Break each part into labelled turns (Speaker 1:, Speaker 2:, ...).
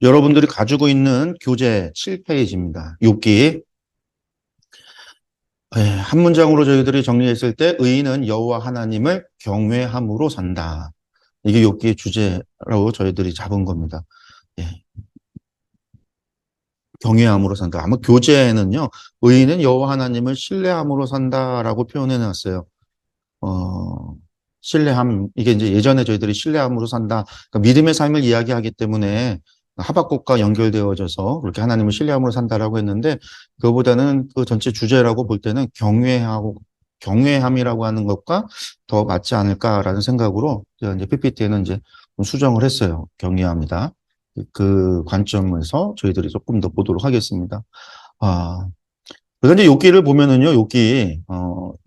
Speaker 1: 여러분들이 가지고 있는 교재 7페이지입니다. 욥기. 한 문장으로 저희들이 정리했을 때 의인은 여호와 하나님을 경외함으로 산다. 이게 욥기의 주제라고 저희들이 잡은 겁니다. 예, 경외함으로 산다. 아마 교재에는요, 의인은 여호와 하나님을 신뢰함으로 산다라고 표현해 놨어요. 신뢰함, 이게 이제 예전에 저희들이 신뢰함으로 산다. 그러니까 믿음의 삶을 이야기하기 때문에 하박국과 연결되어져서 그렇게 하나님을 신뢰함으로 산다라고 했는데, 그거보다는 그 전체 주제라고 볼 때는 경외함이라고 하는 것과 더 맞지 않을까라는 생각으로 제가 이제 PPT에는 이제 좀 수정을 했어요. 경외함이다. 그 관점에서 저희들이 조금 더 보도록 하겠습니다. 아, 그래서 이제 욥기를 보면은요,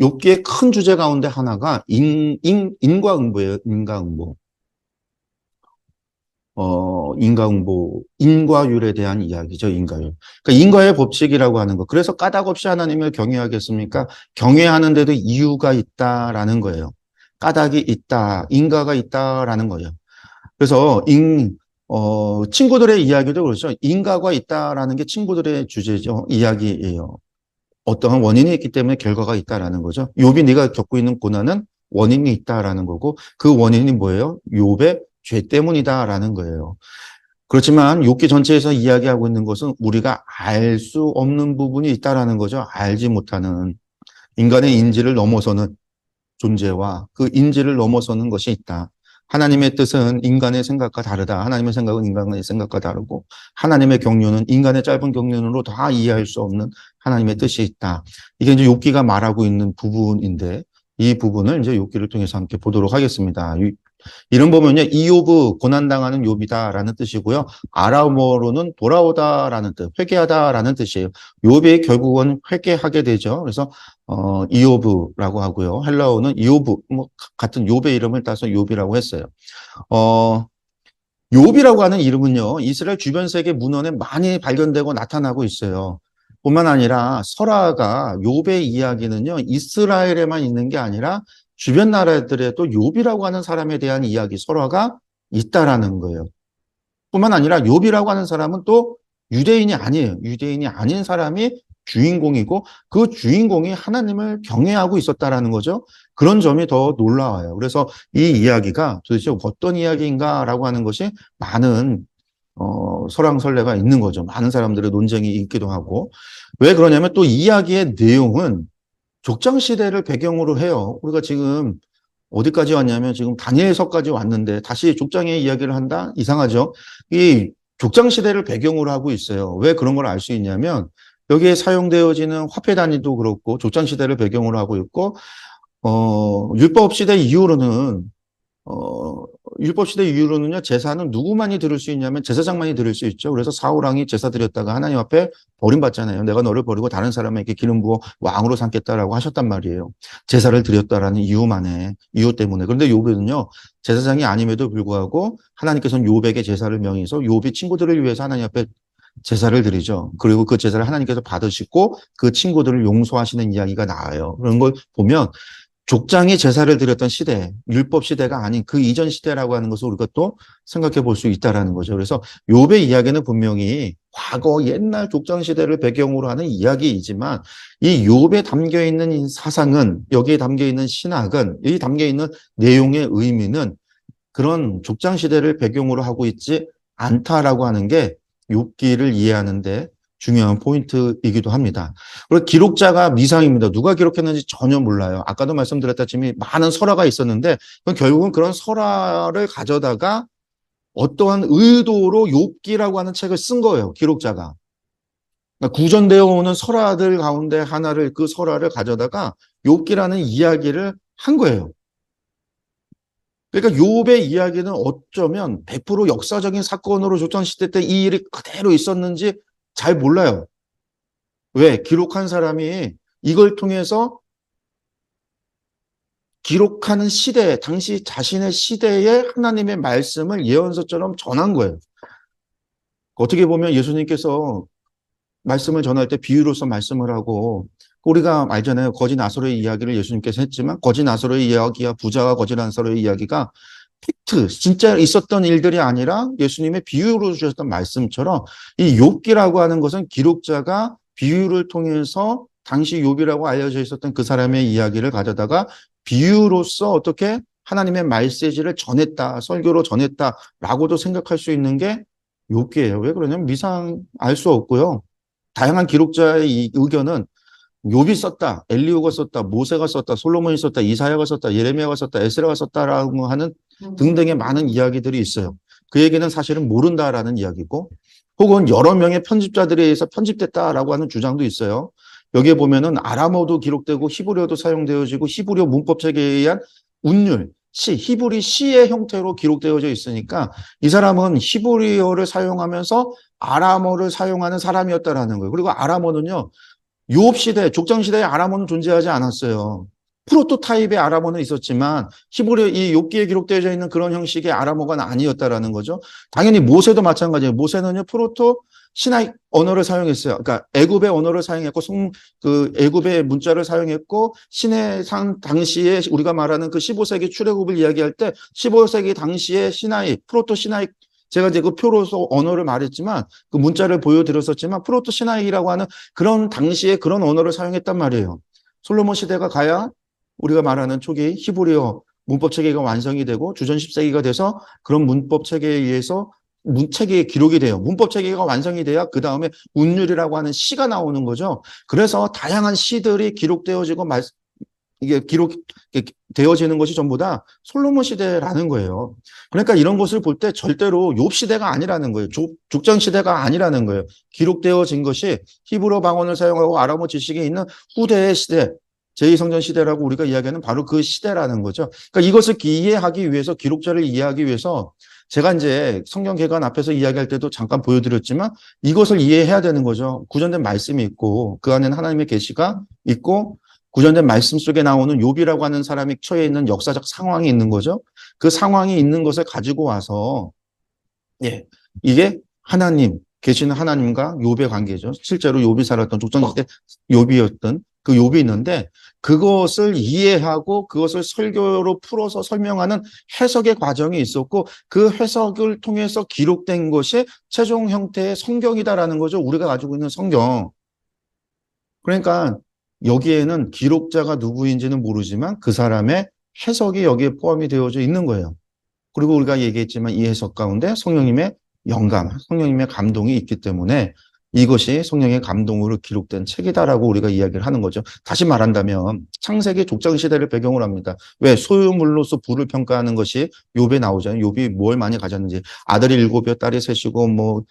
Speaker 1: 욥기의 큰 주제 가운데 하나가 인과응보예요, 인과응보. 인과율에 대한 이야기죠, 인과율. 그러니까 인과의 법칙이라고 하는 거. 그래서 까닭 없이 하나님을 경외하겠습니까? 경외하는데도 이유가 있다라는 거예요. 까닭이 있다, 인과가 있다라는 거예요. 그래서 친구들의 이야기도 그렇죠. 인과가 있다라는 게 친구들의 주제죠, 이야기예요. 어떠한 원인이 있기 때문에 결과가 있다라는 거죠. 욥이 네가 겪고 있는 고난은 원인이 있다라는 거고 그 원인이 뭐예요? 욥의 죄 때문이다라는 거예요. 그렇지만 욥기 전체에서 이야기하고 있는 것은 우리가 알 수 없는 부분이 있다라는 거죠. 알지 못하는 인간의 인지를 넘어서는 존재와 그 인지를 넘어서는 것이 있다. 하나님의 뜻은 인간의 생각과 다르다. 하나님의 생각은 인간의 생각과 다르고 하나님의 경륜은 인간의 짧은 경륜으로 다 이해할 수 없는 하나님의 뜻이 있다. 이게 이제 욥기가 말하고 있는 부분인데 이 부분을 이제 욥기를 통해서 함께 보도록 하겠습니다. 이름 보면요, 이욥 고난당하는 욥이다라는 뜻이고요. 아람어로는 돌아오다라는 뜻, 회개하다라는 뜻이에요. 욥이 결국은 회개하게 되죠. 그래서 이욥이라고 하고요. 헬라어는 이욥, 뭐 같은 욥의 이름을 따서 욥이라고 했어요. 어, 욥이라고 하는 이름은요, 이스라엘 주변 세계 문헌에 많이 발견되고 나타나고 있어요. 뿐만 아니라 설화가 욥의 이야기는요, 이스라엘에만 있는 게 아니라 주변 나라들에도 욥이라고 하는 사람에 대한 이야기, 설화가 있다라는 거예요. 뿐만 아니라 욥이라고 하는 사람은 또 유대인이 아니에요. 유대인이 아닌 사람이 주인공이고 그 주인공이 하나님을 경외하고 있었다라는 거죠. 그런 점이 더 놀라워요. 그래서 이 이야기가 도대체 어떤 이야기인가라고 하는 것이 많은 설왕설래가 있는 거죠. 많은 사람들의 논쟁이 있기도 하고. 왜 그러냐면 또 이야기의 내용은 족장 시대를 배경으로 해요. 우리가 지금 어디까지 왔냐면 지금 다니엘서까지 왔는데 다시 족장의 이야기를 한다? 이상하죠? 이 족장 시대를 배경으로 하고 있어요. 왜 그런 걸 알 수 있냐면 여기에 사용되어지는 화폐 단위도 그렇고 족장 시대를 배경으로 하고 있고 율법 시대 이후로는 어, 율법 시대 이후로는요, 제사는 누구만이 드릴 수 있냐면 제사장만이 드릴 수 있죠. 그래서 사울왕이 제사 드렸다가 하나님 앞에 버림받잖아요. 내가 너를 버리고 다른 사람에게 기름 부어 왕으로 삼겠다라고 하셨단 말이에요. 제사를 드렸다라는 이유 때문에. 그런데 욥은요, 제사장이 아님에도 불구하고 하나님께서는 욥에게 제사를 명해서 욥이 친구들을 위해서 하나님 앞에 제사를 드리죠. 그리고 그 제사를 하나님께서 받으시고 그 친구들을 용서하시는 이야기가 나와요. 그런 걸 보면 족장이 제사를 드렸던 시대, 율법 시대가 아닌 그 이전 시대라고 하는 것을 우리가 또 생각해 볼 수 있다라는 거죠. 그래서 욥의 이야기는 분명히 과거 옛날 족장 시대를 배경으로 하는 이야기이지만 이 욥에 담겨 있는 이 사상은, 여기에 담겨 있는 신학은, 여기 담겨 있는 내용의 의미는 그런 족장 시대를 배경으로 하고 있지 않다라고 하는 게 욥기를 이해하는데 중요한 포인트이기도 합니다. 그리고 기록자가 미상입니다. 누가 기록했는지 전혀 몰라요. 아까도 말씀드렸다시피 많은 설화가 있었는데 결국은 그런 설화를 가져다가 어떠한 의도로 욥기라고 하는 책을 쓴 거예요. 기록자가. 그러니까 구전되어 오는 설화들 가운데 하나를, 그 설화를 가져다가 욥기라는 이야기를 한 거예요. 그러니까 욥의 이야기는 어쩌면 100% 역사적인 사건으로 조선시대 때 이 일이 그대로 있었는지 잘 몰라요. 왜? 기록한 사람이 이걸 통해서 기록하는 시대, 당시 자신의 시대에 하나님의 말씀을 예언서처럼 전한 거예요. 어떻게 보면 예수님께서 말씀을 전할 때 비유로서 말씀을 하고, 우리가 알잖아요. 거지 나사로의 이야기를 예수님께서 했지만 거지 나사로의 이야기와 부자와 거지 나사로의 이야기가 팩트, 진짜 있었던 일들이 아니라 예수님의 비유로 주셨던 말씀처럼 이 욥기라고 하는 것은 기록자가 비유를 통해서 당시 욥이라고 알려져 있었던 그 사람의 이야기를 가져다가 비유로서 어떻게 하나님의 메시지를 전했다, 설교로 전했다라고도 생각할 수 있는 게 욥기예요. 왜 그러냐면 미상 알 수 없고요. 다양한 기록자의 이 의견은 욥이 썼다, 엘리후가 썼다, 모세가 썼다, 솔로몬이 썼다, 이사야가 썼다, 예레미야가 썼다, 에스라가 썼다라고 하는 등등의 많은 이야기들이 있어요. 그 얘기는 사실은 모른다라는 이야기고, 혹은 여러 명의 편집자들에 의해서 편집됐다라고 하는 주장도 있어요. 여기에 보면은 아람어도 기록되고 히브리어도 사용되어지고 히브리어 문법 체계에 의한 운율, 히브리 시의 형태로 기록되어져 있으니까 이 사람은 히브리어를 사용하면서 아람어를 사용하는 사람이었다라는 거예요. 그리고 아람어는요, 유업 시대, 족장 시대에 아람어는 존재하지 않았어요. 프로토타입의 아람어는 있었지만 히브리 이 욥기에 기록되어 있는 그런 형식의 아람어가 아니었다라는 거죠. 당연히 모세도 마찬가지예요. 모세는요 프로토 시나이 언어를 사용했어요. 그러니까 애굽의 언어를 사용했고 그 애굽의 문자를 사용했고 시내 상 당시에 우리가 말하는 그 15세기 출애굽을 이야기할 때 15세기 당시에 시나이 프로토 시나이 제가 이제 그 표로서 언어를 말했지만 그 문자를 보여드렸었지만 프로토 시나이라고 하는 그런 당시에 그런 언어를 사용했단 말이에요. 솔로몬 시대가 가야 우리가 말하는 초기 히브리어 문법 체계가 완성이 되고 주전 10세기가 돼서 그런 문법 체계에 의해서 문체계에 기록이 돼요. 문법 체계가 완성이 돼야 그 다음에 운율이라고 하는 시가 나오는 거죠. 그래서 다양한 시들이 기록되어지고 이게 되어지는 것이 전부 다 솔로몬 시대라는 거예요. 그러니까 이런 것을 볼 때 절대로 욥 시대가 아니라는 거예요. 족장 시대가 아니라는 거예요. 기록되어진 것이 히브리어 방언을 사용하고 아람어 지식이 있는 후대의 시대, 제2성전 시대라고 우리가 이야기하는 바로 그 시대라는 거죠. 그러니까 이것을 이해하기 위해서, 기록자를 이해하기 위해서 제가 이제 성경 개관 앞에서 이야기할 때도 잠깐 보여드렸지만 이것을 이해해야 되는 거죠. 구전된 말씀이 있고 그 안에는 하나님의 계시가 있고 구전된 말씀 속에 나오는 욥이라고 하는 사람이 처해 있는 역사적 상황이 있는 거죠. 그 상황이 있는 것을 가지고 와서 이게 하나님, 계시는 하나님과 욥의 관계죠. 실제로 욥이 살았던 족장시대 욥이었던 그 욥이 있는데 그것을 이해하고 그것을 설교로 풀어서 설명하는 해석의 과정이 있었고 그 해석을 통해서 기록된 것이 최종 형태의 성경이다라는 거죠. 우리가 가지고 있는 성경. 그러니까 여기에는 기록자가 누구인지는 모르지만 그 사람의 해석이 여기에 포함이 되어져 있는 거예요. 그리고 우리가 얘기했지만 이 해석 가운데 성령님의 영감, 성령님의 감동이 있기 때문에 이것이 성령의 감동으로 기록된 책이다라고 우리가 이야기를 하는 거죠. 다시 말한다면 창세기 족장 시대를 배경으로 합니다. 왜? 소유물로서 부를 평가하는 것이 욥에 나오잖아요. 욥이 뭘 많이 가졌는지. 아들이 7이요, 딸이 3이고 뭐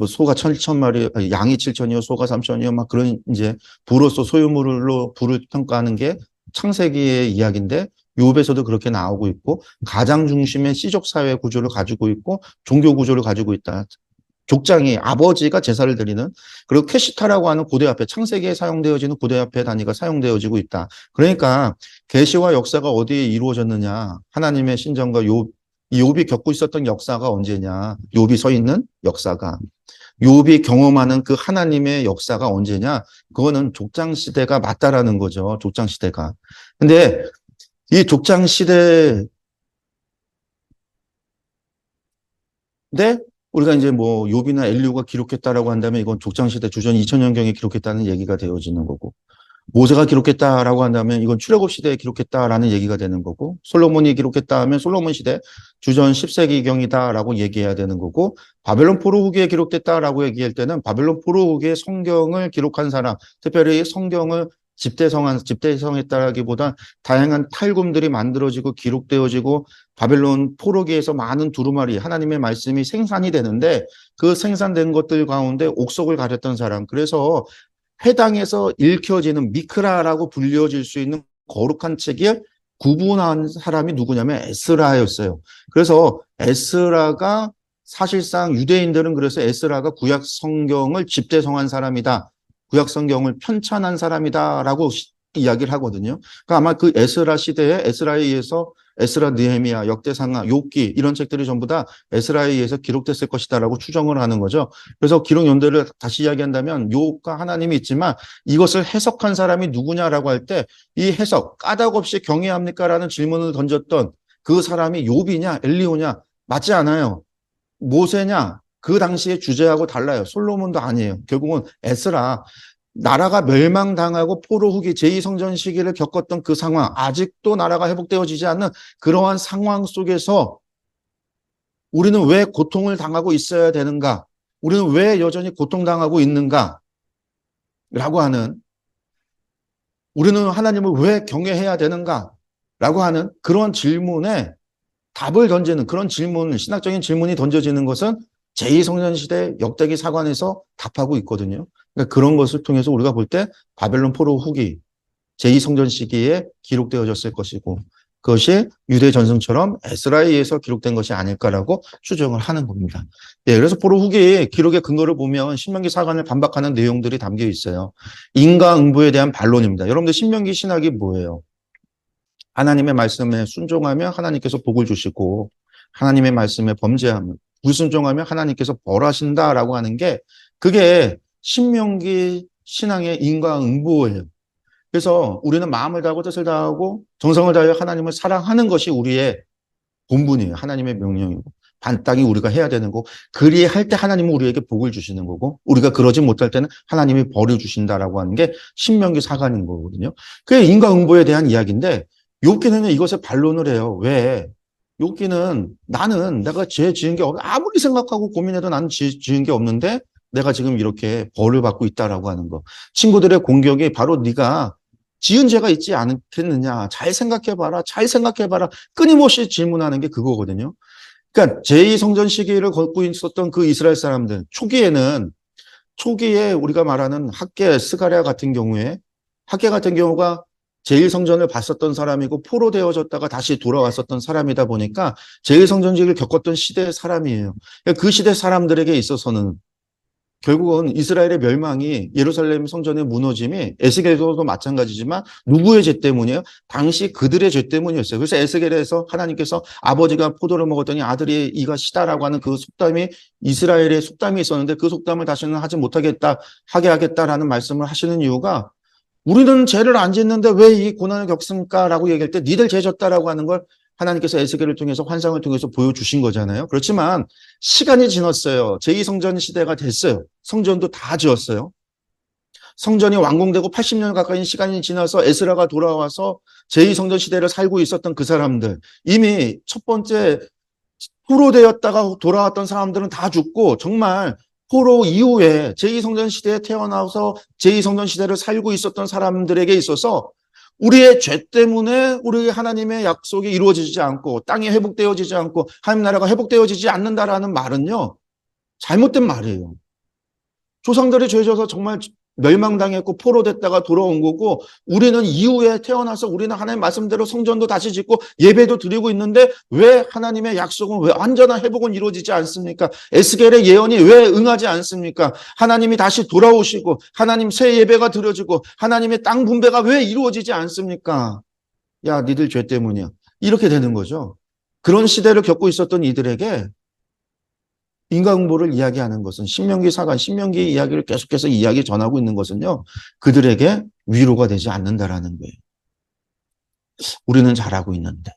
Speaker 1: 소가 7,000마리, 양이 7,000이요, 소가 3,000이요, 막 그런 이제 부로서 소유물로 부를 평가하는 게 창세기의 이야기인데 욥에서도 그렇게 나오고 있고 가장 중심의 씨족 사회 구조를 가지고 있고 종교 구조를 가지고 있다. 족장이 아버지가 제사를 드리는 그리고 퀘시타라고 하는 고대화폐 창세기에 사용되어지는 고대화폐 단위가 사용되어지고 있다. 그러니까 계시와 역사가 어디에 이루어졌느냐? 하나님의 신정과 욥이 겪고 있었던 역사가 언제냐? 욥이 서 있는 역사가 욥이 경험하는 그 하나님의 역사가 언제냐? 그거는 족장 시대가 맞다라는 거죠. 족장 시대가. 근데 이 족장 시대인데 우리가 이제 뭐 욥이나 엘리후가 기록했다라고 한다면 이건 족장 시대 주전 2000년경에 기록했다는 얘기가 되어지는 거고 모세가 기록했다라고 한다면 이건 출애굽 시대에 기록했다라는 얘기가 되는 거고 솔로몬이 기록했다 하면 솔로몬 시대 주전 10세기경이다라고 얘기해야 되는 거고 바벨론 포로 후기에 기록됐다라고 얘기할 때는 바벨론 포로 후기에 성경을 기록한 사람, 특별히 성경을 집대성했다라기보다 다양한 탈금들이 만들어지고 기록되어지고 바벨론 포로기에서 많은 두루마리 하나님의 말씀이 생산이 되는데 그 생산된 것들 가운데 옥석을 가졌던 사람, 그래서 해당에서 읽혀지는 미크라라고 불려질 수 있는 거룩한 책을 구분한 사람이 누구냐면 에스라였어요. 그래서 에스라가 사실상 유대인들은 그래서 에스라가 구약 성경을 집대성한 사람이다. 구약 성경을 편찬한 사람이다라고 이야기를 하거든요. 그러니까 아마 그 에스라 시대에 에스라에 의해서 에스라, 느헤미야, 역대상하, 욥기 이런 책들이 전부 다 에스라에 의해서 기록됐을 것이다라고 추정을 하는 거죠. 그래서 기록 연대를 다시 이야기한다면 욥과 하나님이 있지만 이것을 해석한 사람이 누구냐라고 할 때 이 해석 까닭 없이 경외합니까라는 질문을 던졌던 그 사람이 욥이냐 엘리오냐 맞지 않아요. 모세냐 그 당시의 주제하고 달라요. 솔로몬도 아니에요. 결국은 에스라. 나라가 멸망당하고 포로 후기 제2성전 시기를 겪었던 그 상황, 아직도 나라가 회복되어지지 않는 그러한 상황 속에서 우리는 왜 고통을 당하고 있어야 되는가? 우리는 왜 여전히 고통당하고 있는가? 라고 하는, 우리는 하나님을 왜 경외해야 되는가? 라고 하는 그런 질문에 답을 던지는 그런 질문, 신학적인 질문이 던져지는 것은 제2성전 시대 역대기 사관에서 답하고 있거든요. 그러니까 그런 것을 통해서 우리가 볼 때 바벨론 포로 후기 제2성전 시기에 기록되어졌을 것이고 그것이 유대 전승처럼 에스라에 의해서 기록된 것이 아닐까라고 추정을 하는 겁니다. 예, 그래서 포로 후기 기록의 근거를 보면 신명기 사관을 반박하는 내용들이 담겨 있어요. 인과응보에 대한 반론입니다. 여러분들 신명기 신학이 뭐예요? 하나님의 말씀에 순종하면 하나님께서 복을 주시고 하나님의 말씀에 범죄하면 불순종하면 하나님께서 벌하신다라고 하는 게 그게 신명기 신앙의 인과응보예요. 그래서 우리는 마음을 다하고 뜻을 다하고 정성을 다하여 하나님을 사랑하는 것이 우리의 본분이에요. 하나님의 명령이고 반땅이 우리가 해야 되는 거고 그리할 때 하나님은 우리에게 복을 주시는 거고 우리가 그러지 못할 때는 하나님이 벌을 주신다라고 하는 게 신명기 사관인 거거든요. 그게 인과응보에 대한 이야기인데 욥기는요 이것에 반론을 해요. 왜? 욥기는 나는 내가 죄 지은 게 아무리 생각하고 고민해도 나는 지은 게 없는데 내가 지금 이렇게 벌을 받고 있다라고 하는 거. 친구들의 공격이 바로 네가 지은 죄가 있지 않겠느냐. 잘 생각해봐라. 잘 생각해봐라. 끊임없이 질문하는 게 그거거든요. 그러니까 제2성전 시기를 걷고 있었던 그 이스라엘 사람들 초기에 우리가 말하는 학계 스가랴 같은 경우에 학계 같은 경우가 제1성전을 봤었던 사람이고 포로되어졌다가 다시 돌아왔었던 사람이다 보니까 제1성전직을 겪었던 시대의 사람이에요. 그 시대 사람들에게 있어서는 결국은 이스라엘의 멸망이 예루살렘 성전의 무너짐이 에스겔에서도 마찬가지지만 누구의 죄 때문이에요? 당시 그들의 죄 때문이었어요. 그래서 에스겔에서 하나님께서 아버지가 포도를 먹었더니 아들이 이가 시다라고 하는 그 속담이 이스라엘의 속담이 있었는데 그 속담을 다시는 하지 못하겠다, 하게 하겠다라는 말씀을 하시는 이유가 우리는 죄를 안 짓는데 왜 이 고난을 겪습니까? 라고 얘기할 때 니들 죄 졌다라고 하는 걸 하나님께서 에스겔을 통해서 환상을 통해서 보여주신 거잖아요. 그렇지만 시간이 지났어요. 제2성전 시대가 됐어요. 성전도 다 지었어요. 성전이 완공되고 80년 가까이 시간이 지나서 에스라가 돌아와서 제2성전 시대를 살고 있었던 그 사람들 이미 첫 번째 포로되었다가 돌아왔던 사람들은 다 죽고 정말 포로 이후에 제2성전 시대에 태어나서 제2성전 시대를 살고 있었던 사람들에게 있어서 우리의 죄 때문에 우리 하나님의 약속이 이루어지지 않고 땅이 회복되어지지 않고 하나님 나라가 회복되어지지 않는다라는 말은요. 잘못된 말이에요. 조상들이 죄져서 정말 멸망당했고 포로됐다가 돌아온 거고 우리는 이후에 태어나서 우리는 하나님 말씀대로 성전도 다시 짓고 예배도 드리고 있는데 왜 하나님의 약속은 왜 완전한 회복은 이루어지지 않습니까? 에스겔의 예언이 왜 응하지 않습니까? 하나님이 다시 돌아오시고 하나님 새 예배가 드려지고 하나님의 땅 분배가 왜 이루어지지 않습니까? 야, 니들 죄 때문이야. 이렇게 되는 거죠. 그런 시대를 겪고 있었던 이들에게 인과응보를 이야기하는 것은 신명기 사관, 신명기 이야기를 계속해서 이야기 전하고 있는 것은요. 그들에게 위로가 되지 않는다라는 거예요. 우리는 잘하고 있는데.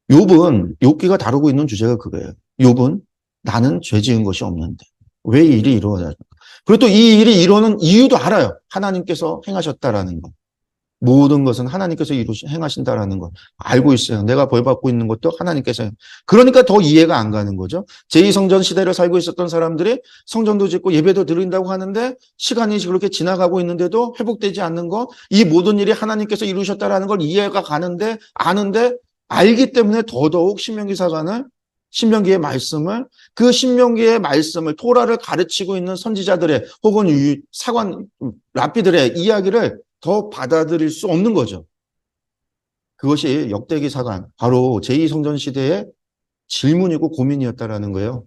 Speaker 1: 욥기가 다루고 있는 주제가 그거예요. 욥은 나는 죄 지은 것이 없는데 왜 이 일이 이루어졌을까? 그리고 또 이 일이 이루어는 이유도 알아요. 하나님께서 행하셨다라는 것. 모든 것은 하나님께서 행하신다라는 걸 알고 있어요. 내가 벌 받고 있는 것도 하나님께서. 그러니까 더 이해가 안 가는 거죠. 제2성전 시대를 살고 있었던 사람들이 성전도 짓고 예배도 드린다고 하는데 시간이 그렇게 지나가고 있는데도 회복되지 않는 것, 이 모든 일이 하나님께서 이루셨다라는 걸 이해가 가는데 아는데 알기 때문에 더더욱 신명기의 말씀을 그 신명기의 말씀을 토라를 가르치고 있는 선지자들의 혹은 사관 랍비들의 이야기를 더 받아들일 수 없는 거죠. 그것이 역대기 사관, 바로 제2성전 시대의 질문이고 고민이었다라는 거예요.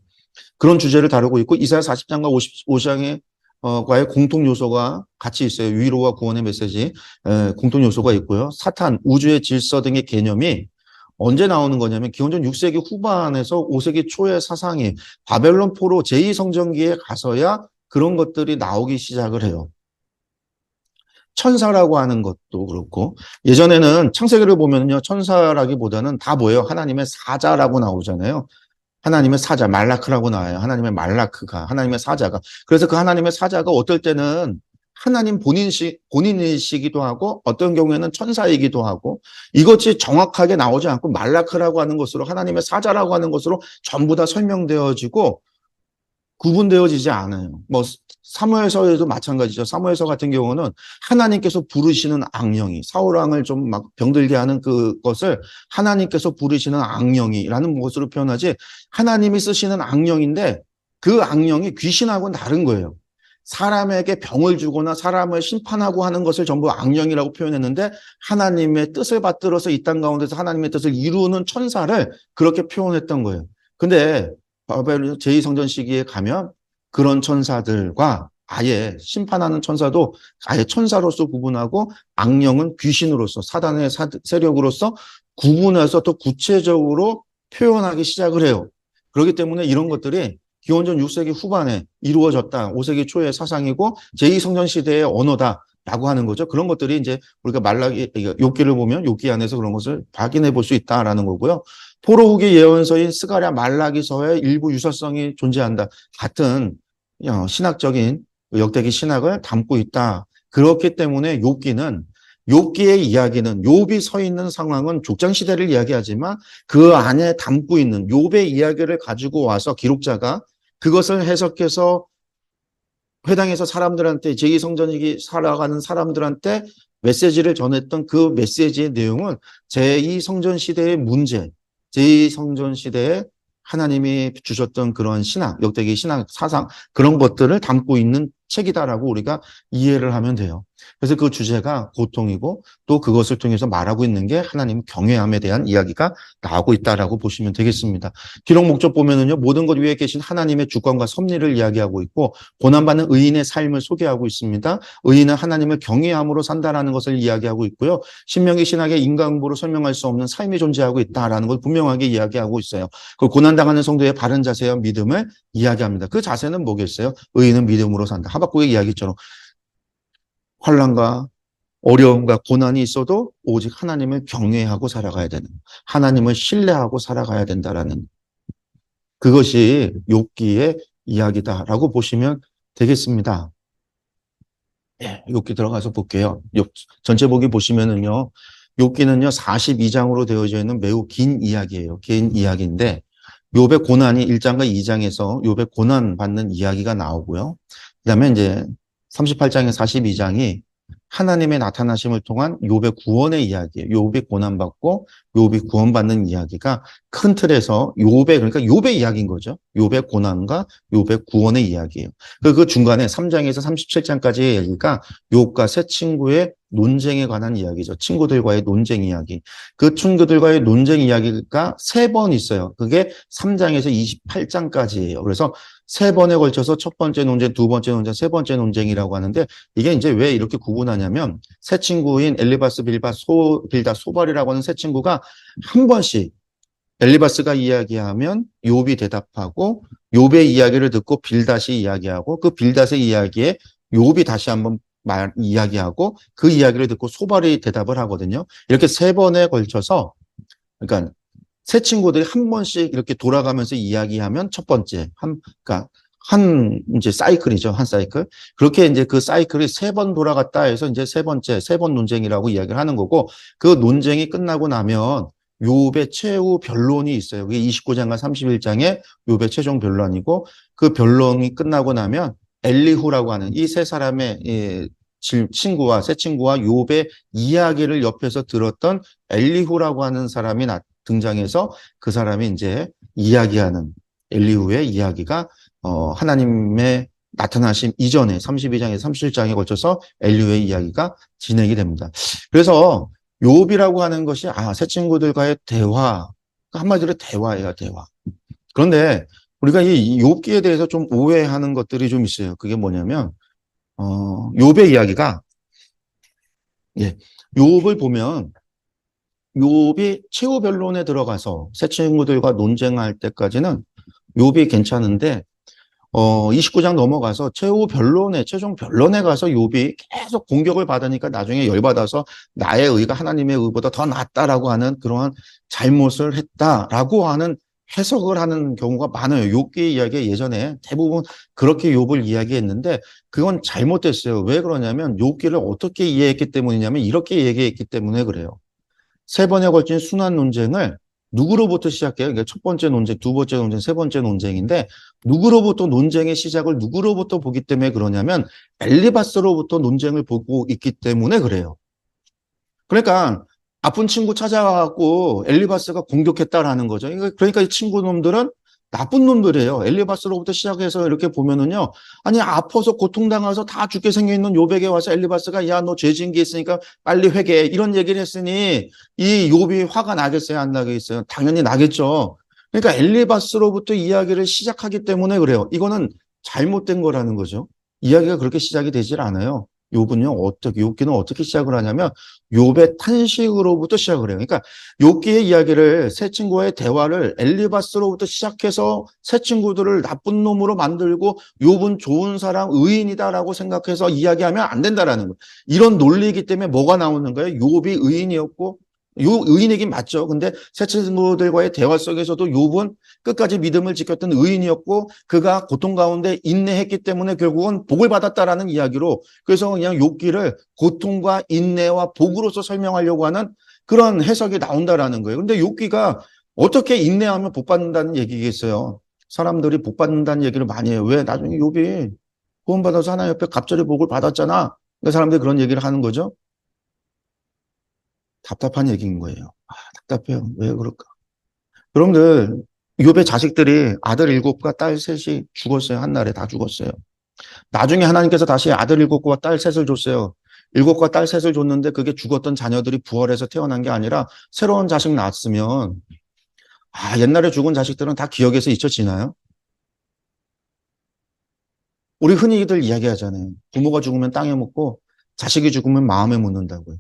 Speaker 1: 그런 주제를 다루고 있고 이사야 40장과 55장의 과의 공통 요소가 같이 있어요. 위로와 구원의 메시지 공통 요소가 있고요. 사탄, 우주의 질서 등의 개념이 언제 나오는 거냐면 기원전 6세기 후반에서 5세기 초의 사상이 바벨론 포로 제2성전기에 가서야 그런 것들이 나오기 시작을 해요. 천사라고 하는 것도 그렇고, 예전에는 창세기를 보면요, 천사라기보다는 다 뭐예요? 하나님의 사자라고 나오잖아요. 하나님의 사자, 말라크라고 나와요. 하나님의 말라크가, 하나님의 사자가. 그래서 그 하나님의 사자가 어떨 때는 하나님 본인이시기도 하고, 어떤 경우에는 천사이기도 하고, 이것이 정확하게 나오지 않고 말라크라고 하는 것으로, 하나님의 사자라고 하는 것으로 전부 다 설명되어지고, 구분되어지지 않아요. 뭐 사무엘서에도 마찬가지죠. 사무엘서 같은 경우는 하나님께서 부르시는 악령이 사울 왕을 좀 막 병들게 하는 그것을 하나님께서 부르시는 악령이라는 것으로 표현하지 하나님이 쓰시는 악령인데 그 악령이 귀신하고는 다른 거예요. 사람에게 병을 주거나 사람을 심판하고 하는 것을 전부 악령이라고 표현했는데 하나님의 뜻을 받들어서 이 땅 가운데서 하나님의 뜻을 이루는 천사를 그렇게 표현했던 거예요. 근데 바벨 제2성전 시기에 가면 그런 천사들과 아예 심판하는 천사도 아예 천사로서 구분하고 악령은 귀신으로서 사단의 세력으로서 구분해서 더 구체적으로 표현하기 시작을 해요. 그렇기 때문에 이런 것들이 기원전 6세기 후반에 이루어졌다. 5세기 초의 사상이고 제2성전 시대의 언어다라고 하는 거죠. 그런 것들이 이제 우리가 욥기를 보면 욥기 안에서 그런 것을 확인해 볼 수 있다라는 거고요. 포로 후기 예언서인 스가랴 말라기서의 일부 유사성이 존재한다. 같은 신학적인 역대기 신학을 담고 있다. 그렇기 때문에 욥기의 이야기는 욥이 서 있는 상황은 족장 시대를 이야기하지만 그 안에 담고 있는 욥의 이야기를 가지고 와서 기록자가 그것을 해석해서 회당에서 사람들한테 제2성전이 살아가는 사람들한테 메시지를 전했던 그 메시지의 내용은 제2성전 시대의 문제, 제2성전 시대에 하나님이 주셨던 그런 신학, 역대기 신학 사상 그런 것들을 담고 있는 책이다라고 우리가 이해를 하면 돼요. 그래서 그 주제가 고통이고 또 그것을 통해서 말하고 있는 게 하나님 경외함에 대한 이야기가 나오고 있다라고 보시면 되겠습니다. 기록 목적 보면은요, 모든 것 위에 계신 하나님의 주권과 섭리를 이야기하고 있고 고난받는 의인의 삶을 소개하고 있습니다. 의인은 하나님을 경외함으로 산다라는 것을 이야기하고 있고요. 신명기 신학의 인간응보로 설명할 수 없는 삶이 존재하고 있다라는 걸 분명하게 이야기하고 있어요. 그 고난당하는 성도의 바른 자세와 믿음을 이야기합니다. 그 자세는 뭐겠어요? 의인은 믿음으로 산다. 하박국의 이야기처럼 환난과 어려움과 고난이 있어도 오직 하나님을 경외하고 살아가야 되는, 하나님을 신뢰하고 살아가야 된다라는 그것이 욥기의 이야기다라고 보시면 되겠습니다. 예, 욥기 들어가서 볼게요. 전체 보기 보시면은요, 욥기는요 42장으로 되어져 있는 매우 긴 이야기예요. 긴 이야기인데 욥의 고난이 1장과 2장에서 욥의 고난 받는 이야기가 나오고요. 그다음에 이제 38장에 42장이 하나님의 나타나심을 통한 욥의 구원의 이야기예요. 욥이 고난받고 욥이 구원받는 이야기가 큰 틀에서 그러니까 욥의 이야기인 거죠. 욥의 고난과 욥의 구원의 이야기예요. 그 중간에 3장에서 37장까지의 얘기가 욥과 세 친구의 논쟁에 관한 이야기죠. 친구들과의 논쟁 이야기. 그 친구들과의 논쟁 이야기가 3번 있어요. 그게 3장에서 28장까지예요. 그래서 3번에 걸쳐서 첫 번째 논쟁, 두 번째 논쟁, 세 번째 논쟁이라고 하는데 이게 이제 왜 이렇게 구분하냐면 세 친구인 엘리바스, 빌닷, 소발이라고 하는 세 친구가 한 번씩 엘리바스가 이야기하면 욥이 대답하고 욥의 이야기를 듣고 빌닷이 이야기하고 그 빌닷의 이야기에 욥이 다시 한번 이야기하고 그 이야기를 듣고 소발이 대답을 하거든요. 이렇게 3번에 걸쳐서 그러니까 세 친구들이 한 번씩 이렇게 돌아가면서 이야기하면 첫 번째 그러니까 이제 사이클이죠. 한 사이클. 그렇게 이제 그 사이클이 3번 돌아갔다 해서 이제 세 번 논쟁이라고 이야기를 하는 거고 그 논쟁이 끝나고 나면 욥의 최후 변론이 있어요. 그게 29장과 31장에 욥의 최종 변론이고 그 변론이 끝나고 나면 엘리후라고 하는 이 세 사람의 새 친구와 욥의 이야기를 옆에서 들었던 엘리후라고 하는 사람이 등장해서 그 사람이 이제 이야기하는 엘리후의 이야기가 하나님의 나타나심 이전에 32장에서 37장에 걸쳐서 엘리후의 이야기가 진행이 됩니다. 그래서 욥이라고 하는 것이 새 친구들과의 대화, 한마디로 대화예요, 대화. 그런데 우리가 이 욥기에 대해서 좀 오해하는 것들이 좀 있어요. 그게 뭐냐면 욥의 이야기가 욥을 보면 욥이 최후 변론에 들어가서 새 친구들과 논쟁할 때까지는 욥이 괜찮은데 29장 넘어가서 최종 변론에 가서 욥이 계속 공격을 받으니까 나중에 열받아서 나의 의가 하나님의 의보다 더 낫다라고 하는 그러한 잘못을 했다라고 하는 해석을 하는 경우가 많아요. 욥기의 이야기에 예전에 대부분 그렇게 욥을 이야기했는데 그건 잘못됐어요. 왜 그러냐면 욥기를 어떻게 이해했기 때문이냐면 이렇게 얘기했기 때문에 그래요. 세 번에 걸친 순환 논쟁을 누구로부터 시작해요? 그러니까 첫 번째 논쟁, 두 번째 논쟁, 세 번째 논쟁인데 누구로부터 논쟁의 시작을 누구로부터 보기 때문에 그러냐면 엘리바스로부터 논쟁을 보고 있기 때문에 그래요. 그러니까 아픈 친구 찾아가고 엘리바스가 공격했다라는 거죠. 그러니까 이 친구 놈들은 나쁜 놈들이에요. 엘리바스로부터 시작해서 이렇게 보면은요. 아니 아파서 고통당해서 다 죽게 생겨있는 요백에 와서 엘리바스가 야 너 죄 지은 게 있으니까 빨리 회개해. 이런 얘기를 했으니 이 욥이 화가 나겠어요? 안 나겠어요? 당연히 나겠죠. 그러니까 엘리바스로부터 이야기를 시작하기 때문에 그래요. 이거는 잘못된 거라는 거죠. 이야기가 그렇게 시작이 되질 않아요. 욥기는 어떻게 시작을 하냐면 욥의 탄식으로부터 시작을 해요. 그러니까 욥기의 이야기를 세 친구와의 대화를 엘리바스로부터 시작해서 세 친구들을 나쁜 놈으로 만들고 욥은 좋은 사람, 의인이다라고 생각해서 이야기하면 안 된다라는 거예요. 이런 논리이기 때문에 뭐가 나오는 거예요? 욥이 의인이었고 의인이긴 맞죠. 근데 세 친구들과의 대화 속에서도 욥은 끝까지 믿음을 지켰던 의인이었고 그가 고통 가운데 인내했기 때문에 결국은 복을 받았다라는 이야기로 그래서 그냥 욥기를 고통과 인내와 복으로서 설명하려고 하는 그런 해석이 나온다라는 거예요. 근데 욥기가 어떻게 인내하면 복 받는다는 얘기겠어요. 사람들이 복 받는다는 얘기를 많이 해요. 왜? 나중에 욥이 구원받아서 하나님 옆에 갑절의 복을 받았잖아. 그러니까 사람들이 그런 얘기를 하는 거죠. 답답한 얘기인 거예요. 답답해요. 왜 그럴까? 여러분들, 욥의 자식들이 아들 7과 딸 셋이 죽었어요. 한날에 다 죽었어요. 나중에 하나님께서 다시 아들 7과 딸 셋을 줬어요. 7과 딸 셋을 줬는데 그게 죽었던 자녀들이 부활해서 태어난 게 아니라 새로운 자식 낳았으면 옛날에 죽은 자식들은 다 기억에서 잊혀지나요? 우리 흔히들 이야기하잖아요. 부모가 죽으면 땅에 묻고 자식이 죽으면 마음에 묻는다고요.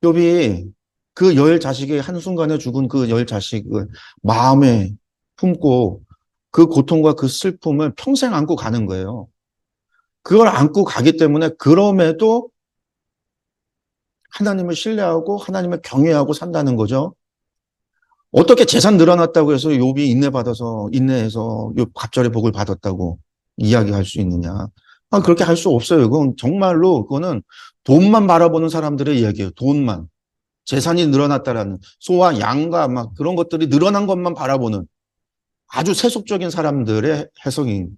Speaker 1: 욥이 그 열 자식의 한순간에 죽은 그 열 자식을 마음에 품고 그 고통과 그 슬픔을 평생 안고 가는 거예요. 그걸 안고 가기 때문에 그럼에도 하나님을 신뢰하고 하나님을 경외하고 산다는 거죠. 어떻게 재산 늘어났다고 해서 욥이 인내해서 욥 갑절의 복을 받았다고 이야기할 수 있느냐. 그렇게 할 수 없어요. 그건 정말로 그거는 돈만 바라보는 사람들의 이야기예요. 돈만. 재산이 늘어났다라는 소와 양과 막 그런 것들이 늘어난 것만 바라보는 아주 세속적인 사람들의 해석인.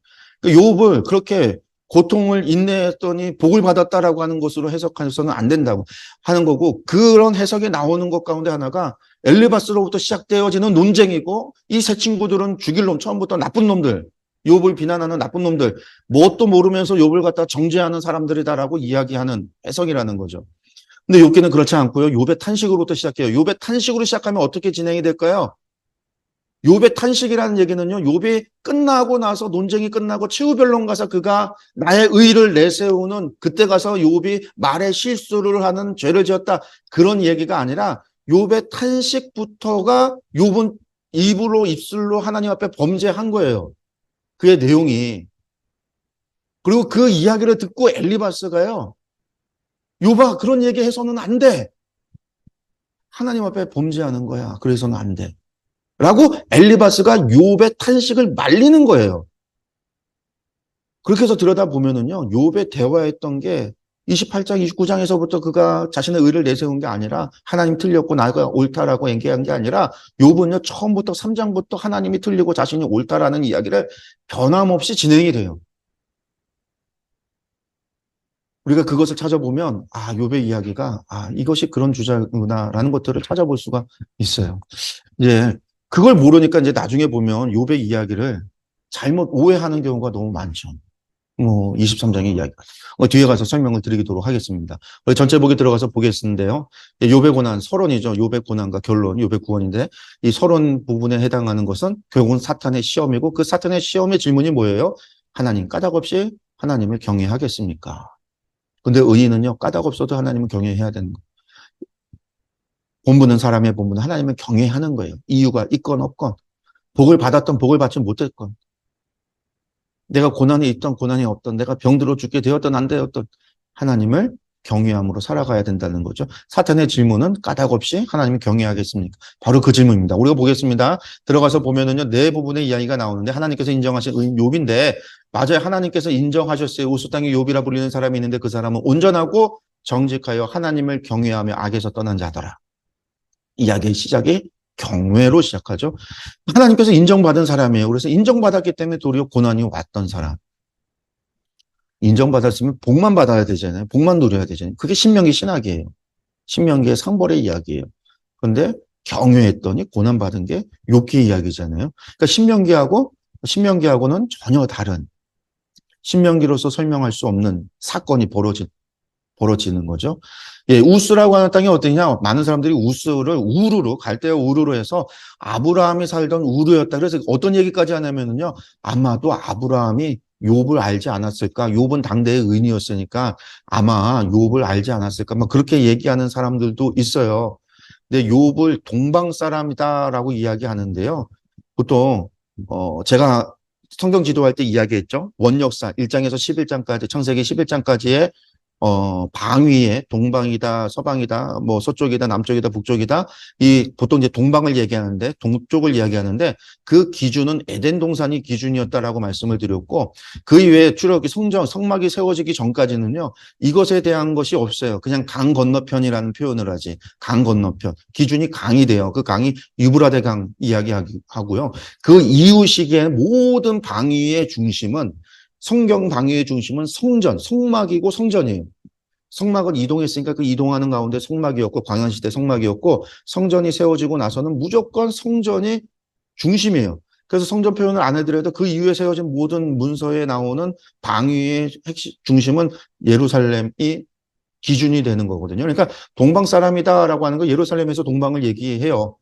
Speaker 1: 욥을 그렇게 고통을 인내했더니 복을 받았다라고 하는 것으로 해석해서는 안 된다고 하는 거고 그런 해석이 나오는 것 가운데 하나가 엘리바스로부터 시작되어지는 논쟁이고 이 세 친구들은 죽일 놈 처음부터 나쁜 놈들 욥을 비난하는 나쁜 놈들 뭣도 모르면서 욥을 갖다 정죄하는 사람들이다라고 이야기하는 해석이라는 거죠. 근데 욥기는 그렇지 않고요. 욥의 탄식으로부터 시작해요. 욥의 탄식으로 시작하면 어떻게 진행이 될까요? 욥의 탄식이라는 얘기는요. 욥이 끝나고 나서 논쟁이 끝나고 최후변론 가서 그가 나의 의를 내세우는 그때 가서 욥이 말에 실수를 하는 죄를 지었다. 그런 얘기가 아니라 욥의 탄식부터가 욥은 입술로 하나님 앞에 범죄한 거예요. 그의 내용이. 그리고 그 이야기를 듣고 엘리바스가요. 욥아 그런 얘기 해서는 안 돼. 하나님 앞에 범죄하는 거야. 그래서는 안 돼. 라고 엘리바스가 욥의 탄식을 말리는 거예요. 그렇게 해서 들여다보면은요, 욥의 대화했던 게 28장, 29장에서부터 그가 자신의 의를 내세운 게 아니라 하나님 틀렸고 나가 옳다라고 얘기한 게 아니라 욥은요, 처음부터 3장부터 하나님이 틀리고 자신이 옳다라는 이야기를 변함없이 진행이 돼요. 우리가 그것을 찾아보면 욥의 이야기가 이것이 그런 주제구나라는 것들을 찾아볼 수가 있어요. 이제 그걸 모르니까 이제 나중에 보면 욥의 이야기를 잘못 오해하는 경우가 너무 많죠. 23장의 이야기. 뒤에 가서 설명을 드리도록 하겠습니다. 우리 전체 보기 들어가서 보겠는데요. 욥의 고난, 서론이죠. 욥의 고난과 결론, 욥의 구원인데 이 서론 부분에 해당하는 것은 결국은 사탄의 시험이고 그 사탄의 시험의 질문이 뭐예요? 하나님 까닭없이 하나님을 경외하겠습니까? 근데 의인은요, 까닭 없어도 하나님을 경외해야 되는 거예요. 본분은 사람의 본분은 하나님을 경외하는 거예요. 이유가 있건 없건. 복을 받았던 복을 받지 못했건. 내가 고난이 있던 고난이 없던, 내가 병들어 죽게 되었던 안 되었던 하나님을 경외함으로 살아가야 된다는 거죠. 사탄의 질문은 까닭 없이 하나님을 경외하겠습니까? 바로 그 질문입니다. 우리가 보겠습니다. 들어가서 보면은요, 네 부분의 이야기가 나오는데 하나님께서 인정하신 욥인데, 맞아요. 하나님께서 인정하셨어요. 우스 땅에 욥이라 불리는 사람이 있는데 그 사람은 온전하고 정직하여 하나님을 경외하며 악에서 떠난 자더라. 이야기의 시작이 경외로 시작하죠. 하나님께서 인정받은 사람이에요. 그래서 인정받았기 때문에 도리어 고난이 왔던 사람. 인정받았으면 복만 받아야 되잖아요. 복만 누려야 되잖아요. 그게 신명기 신학이에요. 신명기의 상벌의 이야기예요. 그런데 경외했더니 고난받은 게 욥기의 이야기잖아요. 그러니까 신명기하고는 전혀 다른, 신명기로서 설명할 수 없는 사건이 벌어지는 거죠. 예, 우스라고 하는 땅이 어떠냐? 많은 사람들이 우스를 우르로, 갈대아 우르로 해서 아브라함이 살던 우르였다. 그래서 어떤 얘기까지 하냐면요. 아마도 아브라함이 욥을 알지 않았을까? 욥은 당대의 의인이었으니까 아마 욥을 알지 않았을까? 막 그렇게 얘기하는 사람들도 있어요. 근데 욥을 동방 사람이다라고 이야기하는데요. 보통 제가 성경 지도할 때 이야기했죠. 원역사 1장에서 11장까지, 창세기 11장까지의 방위에 동방이다, 서방이다, 뭐 서쪽이다, 남쪽이다, 북쪽이다. 이 보통 이제 동방을 얘기하는데, 동쪽을 이야기하는데 그 기준은 에덴 동산이 기준이었다라고 말씀을 드렸고, 그 이외에 출애굽기 성막이 세워지기 전까지는요, 이것에 대한 것이 없어요. 그냥 강 건너편이라는 표현을 하지. 강 건너편. 기준이 강이 돼요. 그 강이 유브라데 강 이야기하고요. 그 이후 시기에 모든 방위의 중심은, 성경 방위의 중심은 성막이고 성전이에요. 성막은 이동했으니까 그 이동하는 가운데 성막이었고, 광야시대 성막이었고, 성전이 세워지고 나서는 무조건 성전이 중심이에요. 그래서 성전 표현을 안 해드려도 그 이후에 세워진 모든 문서에 나오는 방위의 중심은 예루살렘이 기준이 되는 거거든요. 그러니까 동방 사람이다라고 하는 거, 예루살렘에서 동방을 얘기해요.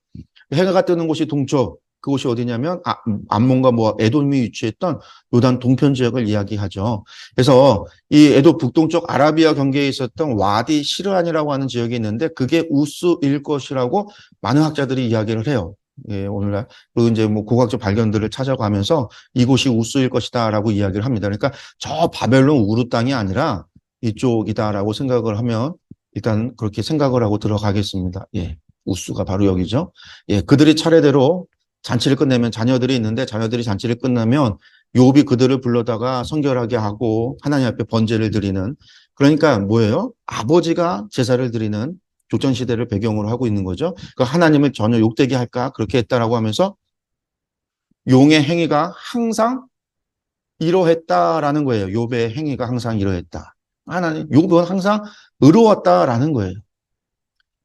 Speaker 1: 해가 뜨는 곳이 동쪽, 그곳이 어디냐면 암몬과 모압, 에돔이 위치했던 요단 동편 지역을 이야기하죠. 그래서 이 에돔 북동쪽 아라비아 경계에 있었던 와디 시르안이라고 하는 지역이 있는데 그게 우스일 것이라고 많은 학자들이 이야기를 해요. 예, 오늘날. 그리고 이제 뭐 고고학적 발견들을 찾아가면서 이곳이 우스일 것이다라고 이야기를 합니다. 그러니까 저 바벨론 우르 땅이 아니라 이쪽이다라고 생각을 하면 일단 그렇게 생각을 하고 들어가겠습니다. 예. 우스가 바로 여기죠. 예, 그들이 차례대로 잔치를 끝내면 자녀들이 있는데 자녀들이 잔치를 끝나면 욥이 그들을 불러다가 성결하게 하고 하나님 앞에 번제를 드리는, 그러니까 뭐예요? 아버지가 제사를 드리는 족전시대를 배경으로 하고 있는 거죠. 그 하나님을 전혀 욕되게 할까? 그렇게 했다라고 하면서 용의 행위가 항상 이러했다라는 거예요. 욥의 행위가 항상 이러했다. 하나님, 욥은 항상 의로웠다라는 거예요.